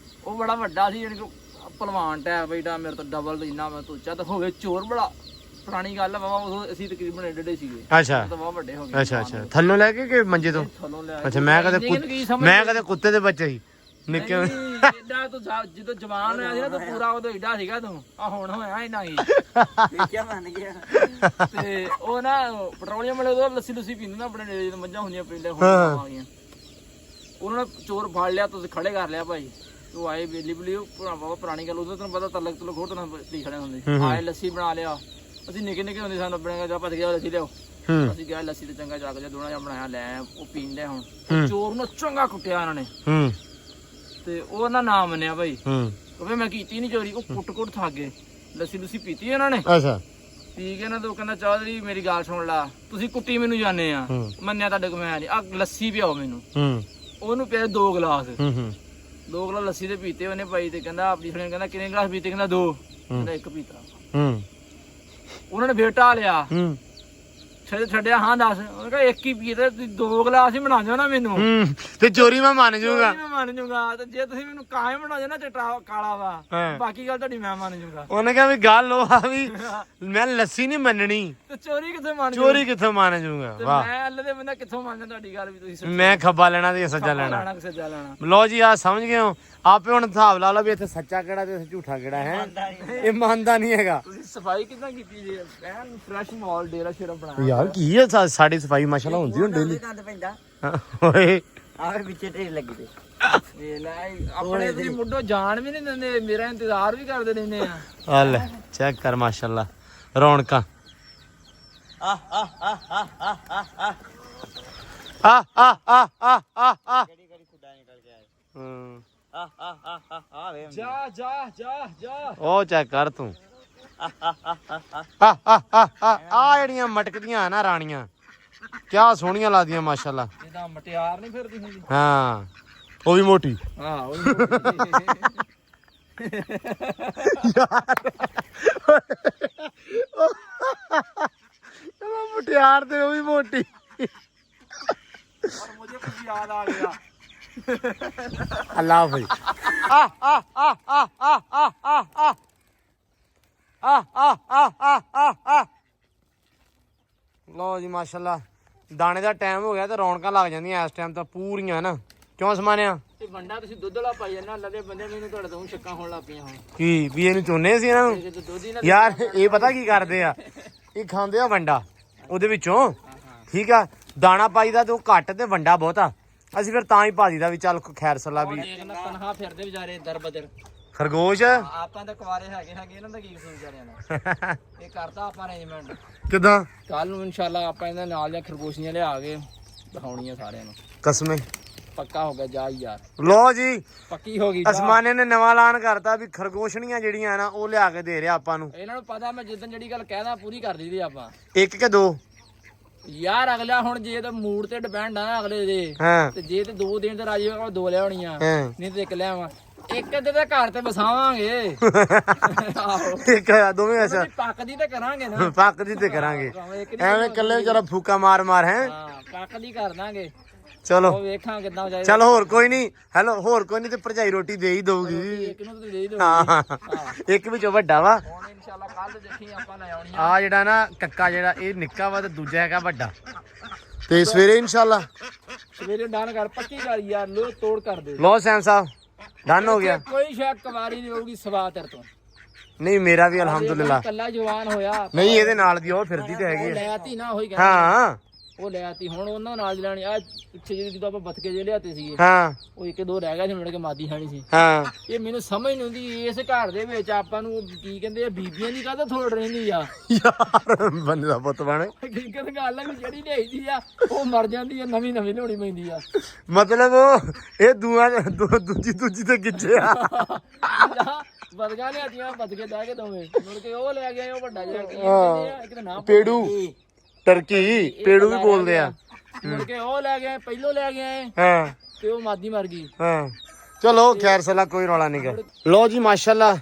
ਉਹ ਬੜਾ ਵੱਡਾ ਸੀ, ਜਾਨੀ ਕਿ ਭਲਵਾਨ ਟਾਈਪ ਬੈਠਾ ਮੇਰੇ ਤੋਂ ਡਬਲ ਇੰਨਾ ਮੈਂ ਤੋਚਾ ਤਾਂ ਹੋਵੇ ਚੋਰ ਬੜਾ ਪੁਰਾਣੀ ਗੱਲ ਆ ਬਾਬਾ, ਉਦੋਂ ਅਸੀਂ ਤਕਰੀਬਨ ਏਡੇ ਸੀਗੇ। ਅੱਛਾ ਤਾਂ ਬਹੁਤ ਵੱਡੇ ਹੋ ਗਏ। ਅੱਛਾ ਅੱਛਾ ਥੱਲੋਂ ਲੈ ਕੇ ਕਿ ਮੰਜੇ ਤੋਂ? ਥੱਲੋਂ ਲਿਆ। ਅੱਛਾ ਮੈਂ ਕਦੇ ਕੁੱਤੇ ਦੇ ਬੱਚੇ ਸੀ ਨਿੱਕੇ। ਏਡਾ ਤੂੰ ਜਦੋਂ ਜਵਾਨ ਹੋਇਆ ਸੀ ਨਾ ਤੂੰ ਪੂਰਾ ਉਦੋਂ ਏਡਾ ਸੀਗਾ ਤੂੰ, ਆ ਹੁਣ ਹੋਇਆ ਇੰਨਾ ਹੀ। ਦੇਖਿਆ ਮੰਨ ਗਿਆ। ਤੇ ਉਹ ਨਾ ਪੈਟਰੋਲੀਅਮ ਵਾਲੇ ਉਦੋਂ ਲੱਸੀ ਲੁੱਸੀ ਪੀਂਦੇ ਨਾ ਆਪਣੇ ਡੇਰੇ, ਜਦੋਂ ਮੱਝਾਂ ਹੁੰਦੀਆਂ ਪੀਂਦੇ, ਹੁਣ ਆ ਗਈਆਂ। ਉਹਨਾਂ ਨੇ ਚੋਰ ਫੜ ਲਿਆ, ਤੁਸੀਂ ਖੜੇ ਕਰ ਲਿਆ ਭਾਈ। ਤੂੰ ਆਏ ਵੇਲੀ ਬਲੀ ਬਾਬਾ ਪੁਰਾਣੀ ਗੱਲ, ਉਦੋਂ ਤੈਨੂੰ ਪਤਾ ਤਲਕ ਤੁਲਕ ਹੋਰ ਤਰ੍ਹਾਂ ਪੀ ਖੜੇ ਹੁੰਦੇ। ਆਏ ਲੱਸੀ ਬਣਾ ਲਿਆ, ਅਸੀਂ ਨਿੱਕੇ ਨਿੱਕੇ ਹੁੰਦੇ ਸਾਨੂੰ ਆਪਣੇ ਜਾ ਭੱਜ ਗਿਆ ਲੱਸੀ ਲਿਆਓ। ਅਸੀਂ ਗਿਆ ਲੱਸੀ ਤੇ ਚੰਗਾ ਜੱਗ ਜਿਹਾ ਦੋਣਾ ਜਿਹਾ ਬਣਾਇਆ ਲੈ, ਉਹ ਪੀਂਦੇ ਹੁਣ। ਚੋਰ ਨੂੰ ਚੰਗਾ ਕੁੱਟਿਆ ਇਹਨਾਂ ਨੇ ਤੇ ਉਹ ਨਾ ਮੰਨਿਆ ਭਾਈ। ਉਹ ਮੈਂ ਕੀਤੀ ਨਹੀਂ ਚੋਰੀ, ਉਹ ਕੁੱਟ ਥੱਕ ਗਏ। ਲੱਸੀ ਲੁੱਸੀ ਪੀਤੀ ਇਹਨਾਂ ਨੇ। ਅੱਛਾ ਪੀ ਕੇ ਨਾ ਤੇ ਉਹ ਕਹਿੰਦਾ ਚੌਧਰੀ ਮੇਰੀ ਗੱਲ ਸੁਣ ਲਾ, ਤੁਸੀਂ ਕੁੱਟੀ ਮੈਨੂੰ ਜਾਣੇ ਆ, ਮੰਨਿਆ ਤੁਹਾਡੇ ਕੋਲ ਮੈਂ ਨਹੀਂ, ਆ ਲੱਸੀ ਪਿਆਓ ਮੈਨੂੰ। ਉਹਨੂੰ ਪਿਆ 2 ਗਲਾਸ, 2 ਗਲਾਸ ਲੱਸੀ ਦੇ ਪੀਤੇ ਉਹਨੇ ਭਾਈ। ਤੇ ਕਹਿੰਦਾ ਆਪਣੀ ਫਰੈਂਡ ਕਹਿੰਦਾ ਕਿੰਨੇ ਗਲਾਸ ਪੀਤੇ? ਕਹਿੰਦਾ 2। ਕਹਿੰਦਾ 1 ਪੀਤਾ। ਉਹਨਾਂ ਨੇ ਫੇਰ ਢਾ ਲਿਆ, ਛੱਡਿਆ। ਹਾਂ ਦੱਸ। ਉਹਨੇ ਕਿਹਾ 1 ਹੀ ਪੀਤਾ, ਤੁਸੀਂ 2 ਗਲਾਸ ਹੀ ਬਣਾ ਜਾਓ ਨਾ ਮੈਨੂੰ, ਤੇ ਚੋਰੀ ਮੈਂ ਮੰਨ ਜਾਊਗਾ। ਮੈਂ ਮੰਨ ਜਾਊਗਾ। ਤੇ ਜੇ ਤੁਸੀਂ ਮੈਨੂੰ ਕਾਹੇ ਬਣਾ ਜਾਓ ਨਾ ਚਿੱਟਾ ਕਾਲਾ ਵਾ, ਬਾਕੀ ਗੱਲ ਤੁਹਾਡੀ ਮੈਂ ਮੰਨ ਜਾਊਗਾ। ਉਹਨੇ ਕਿਹਾ ਵੀ ਗੱਲ ਉਹ ਆ ਵੀ ਮੈਂ ਲੱਸੀ ਨਹੀਂ ਮੰਨਣੀ, ਤੇ ਚੋਰੀ ਕਿੱਥੇ ਮੰਨ ਚੋਰੀ ਕਿੱਥੋਂ ਮੰਨ ਜਾਊਗਾ। ਵਾਹ, ਮੈਂ ਅੱਲੇ ਦੇ ਬੰਦਾ ਕਿੱਥੋਂ ਮੰਨ ਜਾ ਤੁਹਾਡੀ ਗੱਲ ਵੀ ਤੁਸੀਂ ਮੈਂ ਖੱਬਾ ਲੈਣਾ ਤੇ ਸੱਜਾ ਲੈਣਾ। ਸੱਜਾ ਲੈਣਾ। ਲੋ ਜੀ ਆ ਸਮਝ ਗਏ ਹੋ ਆਪੇ। ਹੁਣ ਹਿਸਾਬ ਲਾ ਲਓ ਵੀ ਇੱਥੇ ਸੱਚਾ ਕਿਹੜਾ ਤੇ ਝੂਠਾ ਕਿਹੜਾ ਹੈ। ਇਹ ਮੰਨਦਾ ਨਹੀਂ ਹੈਗਾ। ਤੁਸੀਂ ਸਫਾਈ ਕਿੱਦਾਂ ਕੀਤੀ ਜੀ? ਐਨ ਫਰੈਸ਼ ਮਾਹੌਲ ਡੇਰਾ ਸ਼ੇਰਾ ਬਣਾਇਆ ਯਾਰ ਕੀ ਹੈ ਸਾਡੀ ਸਫਾਈ ਮਾਸ਼ਾਅੱਲਾ ਹੁੰਦੀ ਹੁਣ ਡੇਲੀ। ਗੰਦ ਪੈਂਦਾ ਓਏ ਆਹ ਵਿੱਚੇ ਢੇਰ ਲੱਗੀ ਤੇ ਇਹ ਲੈ ਆਪਣੇ ਤੁਸੀਂ ਮੁੱਢੋਂ ਜਾਣ ਵੀ ਨਹੀਂ ਦਿੰਦੇ, ਮੇਰਾ ਇੰਤਜ਼ਾਰ ਵੀ ਕਰਦੇ ਰਹਿੰਦੇ ਆ। ਆ ਲੈ ਚੈੱਕ ਕਰ ਮਾਸ਼ਾਅੱਲਾ ਰੌਣਕਾਂ। ਆ ਆ ਆ ਆ ਆ ਆ ਆ ਆ ਆ ਆ ਆ ਆ ਆ ਕਿਹੜੀ ਖੁੱਡਾ ਨਿਕਲ ਕੇ ਆਏ। ਹੂੰ ਆ ਆ ਆ ਆ ਆ ਵੇ ਜਾ ਜਾ ਜਾ ਜਾ ਉਹ ਚੈੱਕ ਕਰ ਤੂੰ। ਆ ਆ ਆ ਆ ਆ ਜਿਹੜੀਆਂ ਮਟਕਦੀਆਂ ਨਾ ਰਾਣੀਆਂ ਕਿਆ ਸੋਹਣੀਆਂ ਲੱਗਦੀਆਂ ਮਾਸ਼ਾਅੱਲਾ। ਜਿੱਦਾਂ ਮਟਿਆਰ ਨਹੀਂ ਫਿਰਦੀ ਹੁੰਦੀ। ਹਾਂ ਉਹ ਵੀ ਮੋਟੀ। ਹਾਂ ਉਹ ਮੁਟਿਆਰ ਤੇ ਉਹ ਵੀ ਮੋਟੀ। और मुझे कुछ याद आ गया। ਅੱਲਾਹ ਭਾਈ ਆ ਆ ਆ ਆ ਆ ਆ ਆ ਆ ਆ ਆ ਆ ਆ। ਲਓ ਜੀ ਮਾਸ਼ਾਅੱਲਾ ਦਾਣੇ ਦਾ ਟਾਈਮ ਹੋ ਗਿਆ ਤੇ ਰੌਣਕਾਂ ਲੱਗ ਜਾਂਦੀਆਂ ਇਸ ਟਾਈਮ ਤਾਂ ਪੂਰੀਆਂ ਨਾ। ਕਿਉਂ ਸਮਾਨਿਆ ਤੇ ਵੰਡਾ ਤੁਸੀਂ ਦੁੱਧ ਵਾਲਾ ਪਾਈ ਜਾਂਦਾ, ਅੱਲਾ ਦੇ ਬੰਦੇ ਮੈਨੂੰ ਤੁਹਾਡੇ ਤੋਂ ਸ਼ੱਕਾਂ ਹੋਣ ਲੱਗ ਪਈਆਂ ਹੁਣ। ਕੀ ਵੀ ਇਹਨੂੰ ਚੋਨੇ ਸੀ ਇਹਨਾਂ ਨੂੰ? ਜੇ ਦੁੱਧ ਹੀ ਨਾ ਯਾਰ ਇਹ ਪਤਾ ਕੀ ਕਰਦੇ ਆ, ਇਹ ਖਾਂਦੇ ਆ ਵੰਡਾ ਉਹਦੇ ਵਿੱਚੋਂ, ਠੀਕ ਆ। ਦਾਣਾ ਪਾਈਦਾ ਤੇ ਉਹ ਘੱਟ ਤੇ ਵੰਡਾ ਬਹੁਤਾ। ਅਸੀਂ ਫਿਰ ਤਾਂ ਹੀ ਭਾਜੀ ਦਾ ਵੀ ਚੱਲ ਖੈਰ ਸਲਾ ਵੀ। ਦੇਖਣਾ ਤਨਖਾਹ ਫਿਰਦੇ ਵਿਚਾਰੇ ਦਰ ਬਦਰ। ਖਰਗੋਸ਼ ਆਪਾਂ ਤਾਂ ਕੁਆਰੇ ਹੈਗੇ ਇਹਨਾਂ ਦਾ ਕੀ ਕਸੂਰ ਵਿਚਾਰਿਆਂ ਦਾ। ਇਹ ਕਰਦਾ ਆਪਾਂ ਅਰੇਂਜਮੈਂਟ ਕਿਦਾਂ? ਕੱਲ ਨੂੰ ਇਨਸ਼ਾਅੱਲਾ ਆਪਾਂ ਇਹਨਾਂ ਨਾਲ ਦੀਆਂ ਖਰਗੋਸ਼ੀਆਂ ਲਿਆ ਕੇ ਦਿਖਾਉਣੀਆਂ ਸਾਰਿਆਂ ਨੂੰ। ਕਸਮੇ ਪੱਕਾ ਹੋ ਗਿਆ ਜਾ ਯਾਰ। ਲੋ ਜੀ ਪੱਕੀ ਹੋ ਗਈ। ਅਸਮਾਨੇ ਨੇ ਨਵਾਂ ਐਲਾਨ ਕਰਤਾ ਵੀ ਖਰਗੋਸ਼ਣੀਆਂ ਜਿਹੜੀਆਂ ਨਾ ਉਹ ਲਿਆ ਕੇ ਦੇ ਰਿਹਾ ਆਪਾਂ ਨੂੰ। ਇਹਨਾਂ ਨੂੰ ਪਤਾ ਮੈਂ ਜਿੱਦਣ ਜਿਹੜੀ ਗੱਲ ਕਹਿਦਾ ਪੂਰੀ ਕਰ ਦਈਦੀ ਆਪਾਂ। 1 ਕਿ 2 ਯਾਰ ਅਗਲਾ ਹੁਣ ਜੇ ਤਾਂ ਮੂਡ ਤੇ ਡਿਪੈਂਡ ਆ ਅਗਲੇ ਦੇ। ਹਾਂ ਤੇ ਜੇ ਤੇ 2 ਦਿਨ ਤੇ ਰਾਜੀ ਹੋਗਾ 2 ਲਿਆਉਣੀਆਂ, ਹਾਂ ਨਹੀਂ ਤੇ 1 ਲਿਆਵਾਂ। ਇੱਕ ਤੇ ਤਾਂ ਘਰ ਤੇ ਵਸਾਵਾਂਗੇ। ਆਹੋ ਠੀਕ ਆ ਦੋਵੇਂ ਐਸਾ ਪੱਕਦੀ ਤੇ ਕਰਾਂਗੇ ਨਾ। ਪੱਕਦੀ ਤੇ ਕਰਾਂਗੇ ਐਵੇਂ ਇਕੱਲੇ ਵਿਚਾਰਾ ਫੂਕਾ ਮਾਰ ਮਾਰ ਹੈ। ਹਾਂ ਪੱਕਦੀ ਕਰ ਦਾਂਗੇ। ਚਲੋ ਉਹ ਵੇਖਾਂ ਕਿੱਦਾਂ ਜਾਏ। ਚਲ ਹੋਰ ਕੋਈ ਨਹੀਂ। ਹੈਲੋ ਹੋਰ ਕੋਈ ਨਹੀਂ ਤੇ ਭਰਜਾਈ ਰੋਟੀ ਦੇ ਹੀ ਦਊਗੀ। ਇੱਕ ਨੂੰ ਤੇ ਦੇ ਦੋ। ਹਾਂ ਇੱਕ ਵਿੱਚੋਂ ਵੱਡਾ ਵਾ। ਹੁਣ ਇਨਸ਼ਾਅੱਲਾ ਕੱਲ ਦੇਖੀ ਆਪਾਂ ਲੈ ਆਉਣੀ ਆ ਜਿਹੜਾ ਨਾ ਕੱਕਾ ਜਿਹੜਾ ਇਹ ਨਿੱਕਾ ਵਾ ਤੇ ਦੂਜਾ ਹੈਗਾ ਵੱਡਾ। ਤੇ ਸਵੇਰੇ ਇਨਸ਼ਾਅੱਲਾ ਸਵੇਰੇ ਡਨ ਕਰ ਪੱਕੀ ਕਰ ਯਾਰ ਲੋ ਤੋੜ ਕਰ ਦੇ। ਲੋ ਸੈਮ ਸਾਹਿਬ ਡਨ ਹੋ ਗਿਆ। ਕੋਈ ਸ਼ੱਕ ਕਵਾਰੀ ਨਹੀਂ ਹੋਊਗੀ ਸਵਾ ਤੇਰੇ ਤੋਂ। ਨਹੀਂ ਮੇਰਾ ਵੀ ਅਲਹਮਦੁਲਿਲਾ। ਕੱਲਾ ਜਵਾਨ ਹੋਇਆ ਨਹੀਂ ਇਹਦੇ ਨਾਲ ਦੀ ਉਹ ਫਿਰਦੀ ਤੇ ਹੈਗੀ ਆ। ਲੈਤੀ ਨਾ ਹੋਈ ਹਾਂ ਉਹ ਲੈ ਆਤੀ ਹੁਣ ਉਹਨਾਂ ਨਾਲ ਦੀ ਲੈਣੀ ਆ ਪਿੱਛੇ ਜਦੋਂ ਆਪਾਂ ਬਤਕੇ ਜੇ ਲਿਆਤੇ ਸੀਗੇ ਹਾਂ ਉਹ ਇੱਕ ਦੋ ਰਹਿ ਗਿਆ ਸੀ ਮੁੜ ਕੇ ਮਾਦੀ ਖਾਣੀ ਸੀ ਹਾਂ ਇਹ ਮੈਨੂੰ ਸਮਝ ਨਹੀਂ ਆਉਂਦੀ ਇਸ ਘਰ ਦੇ ਵਿੱਚ ਆਪਾਂ ਨੂੰ ਕੀ ਕਹਿੰਦੇ ਆ ਬੀਬੀਆਂ ਦੀ ਕਾਹਦਾ ਥੋੜ ਰਹਿੰਦੀ ਆ ਯਾਰ ਬੰਦੇ ਦਾ ਪੁੱਤ ਬਣ ਹਕੀਕਤ ਗੱਲ ਆ ਵੀ ਜਿਹੜੀ ਲਿਆਈਦੀ ਆ ਉਹ ਮਰ ਜਾਂਦੀ ਆ ਨਵੀਂ ਲਿਆਉਣੀ ਪੈਂਦੀ ਆ ਮਤਲਬ ਇਹ ਦੂਜੀ ਤੇ ਗਿੱਜੇ ਆ ਬਦਗਾ ਲਿਆਤੀਆਂ ਬਦਕੇ ਲੈ ਕੇ ਦੋਵੇਂ ਮੁੜ ਕੇ ਉਹ ਲੈ ਗਿਆ ਉਹ ਵੱਡਾ ਜਿਹਾ ਕੀ ਕਹਿੰਦੇ ਆ ਇੱਕ ਤਾਂ ਨਾਮ ਪੇੜੂ ਟਰਕੀ ਪੇੜੂ ਵੀ ਬੋਲਦੇ ਆ ਮੁੜ ਕੇ ਉਹ ਲੈ ਗਏ ਪਹਿਲੋਂ ਲੈ ਗਏ ਹਾਂ ਤੇ ਉਹ ਮਾਦੀ ਮਰ ਗਈ ਹਾਂ ਚਲੋ ਖੈਰ ਸਲਾ ਕੋਈ ਰੌਲਾ ਨਹੀਂ ਗਾ ਲੋ ਜੀ ਮਾਸ਼ਾਅੱਲਾ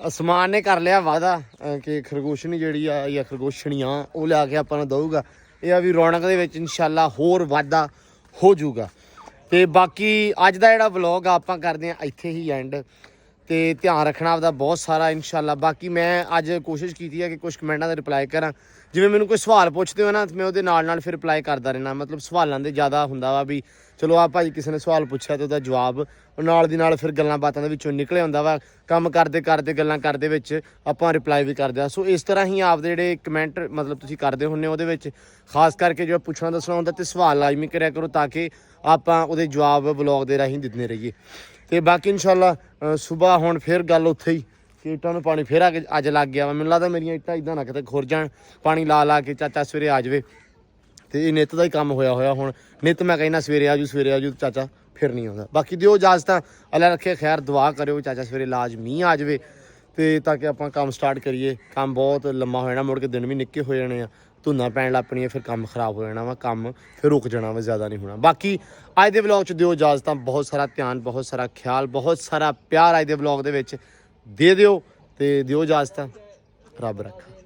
ਅਸਮਾਨ ਨੇ ਕਰ ਲਿਆ ਵਾਦਾ ਕਿ ਖਰਗੋਸ਼ਣੀ ਜਿਹੜੀ ਆ ਜਾਂ ਖਰਗੋਸ਼ਣੀਆਂ ਉਹ ਲਿਆ ਕੇ ਆਪਾਂ ਨੂੰ ਦਊਗਾ ਇਹ ਆ ਵੀ ਰੌਣਕ ਦੇ ਵਿੱਚ ਇਨਸ਼ਾਅੱਲਾ ਹੋਰ ਵਾਧਾ ਹੋ ਜਾਊਗਾ ਤੇ ਬਾਕੀ ਅੱਜ ਦਾ ਜਿਹੜਾ ਵਲੌਗ ਆਪਾਂ ਕਰਦੇ ਆ ਇੱਥੇ ਹੀ ਐਂਡ ਤੇ ਧਿਆਨ ਰੱਖਣਾ ਆਪਦਾ ਬਹੁਤ ਸਾਰਾ ਇਨਸ਼ਾਅੱਲਾ ਬਾਕੀ ਮੈਂ ਅੱਜ ਕੋਸ਼ਿਸ਼ ਕੀਤੀ ਹੈ ਕਿ ਕੁਝ ਕਮੈਂਟਾਂ ਦਾ ਰਿਪਲਾਈ ਕਰਾਂ ਜਿਵੇਂ ਮੈਨੂੰ ਕੋਈ ਸਵਾਲ ਪੁੱਛਦੇ ਹੋ ਨਾ ਮੈਂ ਉਹਦੇ ਨਾਲ ਫਿਰ ਰਿਪਲਾਈ ਕਰਦਾ ਰਹਿਣਾ ਮਤਲਬ ਸਵਾਲਾਂ ਦੇ ਜ਼ਿਆਦਾ ਹੁੰਦਾ ਵਾ ਵੀ ਚਲੋ ਆ ਭਾਈ ਕਿਸੇ ਨੇ ਸਵਾਲ ਪੁੱਛਿਆ ਤੇ ਉਹਦਾ ਜਵਾਬ ਉਹ ਨਾਲ ਦੀ ਨਾਲ ਫਿਰ ਗੱਲਾਂ ਬਾਤਾਂ ਦੇ ਵਿੱਚੋਂ ਨਿਕਲੇ ਹੁੰਦਾ ਵਾ ਕੰਮ ਕਰਦੇ ਗੱਲਾਂ ਕਰਦੇ ਵਿੱਚ ਆਪਾਂ ਰਿਪਲਾਈ ਵੀ ਕਰਦੇ ਆ ਸੋ ਇਸ ਤਰ੍ਹਾਂ ਹੀ ਆਪਦੇ ਜਿਹੜੇ ਕਮੈਂਟ ਮਤਲਬ ਤੁਸੀਂ ਕਰਦੇ ਹੁੰਦੇ ਉਹਦੇ ਵਿੱਚ ਖਾਸ ਕਰਕੇ ਜੋ ਪੁੱਛਣਾ ਦੱਸਣਾ ਹੁੰਦਾ ਤੇ ਸਵਾਲ ਲਾਜ਼ਮੀ ਕਰਿਆ ਕਰੋ ਤਾਂ ਕਿ ਆਪਾਂ ਉਹਦੇ ਜਵਾਬ ਵਲੌਗ ਦੇ ਰਾਹੀਂ ਦਿੰਦੇ ਰਹੀਏ ਤੇ ਬਾਕੀ ਇਨਸ਼ਾਅੱਲਾ ਸਵੇਰ ਹੁਣ ਫਿਰ ਗੱਲ ਉੱਥੇ ਹੀ ਕਿ ਇੱਟਾਂ ਨੂੰ ਪਾਣੀ ਫਿਰ ਆ ਕੇ ਅੱਜ ਲੱਗ ਗਿਆ ਵਾ ਮੈਨੂੰ ਲੱਗਦਾ ਮੇਰੀਆਂ ਇੱਟਾਂ ਇਦਾਂ ਨਾ ਕਿਤੇ ਖੁਰ ਜਾਣ ਪਾਣੀ ਲਾ ਕੇ ਚਾਚਾ ਸਵੇਰੇ ਆ ਜਾਵੇ ਤੇ ਇਹ ਨਿੱਤ ਦਾ ਹੀ ਕੰਮ ਹੋਇਆ ਹੁਣ ਨਿੱਤ ਮੈਂ ਕਹਿੰਦਾ ਸਵੇਰੇ ਆਜੂ ਚਾਚਾ ਫਿਰ ਨਹੀਂ ਆਉਂਦਾ ਬਾਕੀ ਦਿਓ ਇਜਾਜ਼ਤਾਂ ਅੱਲਾ ਰੱਖੇ ਖੈਰ ਦੁਆ ਕਰਿਓ ਚਾਚਾ ਸਵੇਰੇ ਲਾਜ਼ਮੀ ਆ ਜਾਵੇ ਤੇ ਤਾਂ ਕਿ ਆਪਾਂ ਕੰਮ ਸਟਾਰਟ ਕਰੀਏ ਕੰਮ ਬਹੁਤ ਲੰਮਾ ਹੋ ਜਾਣਾ ਮੁੜ ਕੇ ਦਿਨ ਵੀ ਨਿੱਕੇ ਹੋ ਜਾਣੇ ਆ ਧੁੰਨਾਂ ਪੈਣ ਲੱਗ ਪਣੀਆਂ ਫਿਰ ਕੰਮ ਖਰਾਬ ਹੋ ਜਾਣਾ ਵਾ ਕੰਮ ਫਿਰ ਰੁਕ ਜਾਣਾ ਵਾ ਜ਼ਿਆਦਾ ਨਹੀਂ ਹੋਣਾ ਬਾਕੀ ਅੱਜ ਦੇ ਵਲੌਗ 'ਚ ਦਿਓ ਇਜਾਜ਼ਤਾਂ ਬਹੁਤ ਸਾਰਾ ਧਿਆਨ ਬਹੁਤ ਸਾਰਾ ਖਿਆਲ ਬਹੁਤ ਸਾਰਾ ਪਿਆਰ ਅੱਜ ਦੇ ਵਲੌਗ ਦੇ ਵਿੱਚ ਦੇ ਦਿਓ ਤੇ ਦਿਓ ਇਜਾਜ਼ਤਾਂ ਰੱਬ ਰੱਖਾ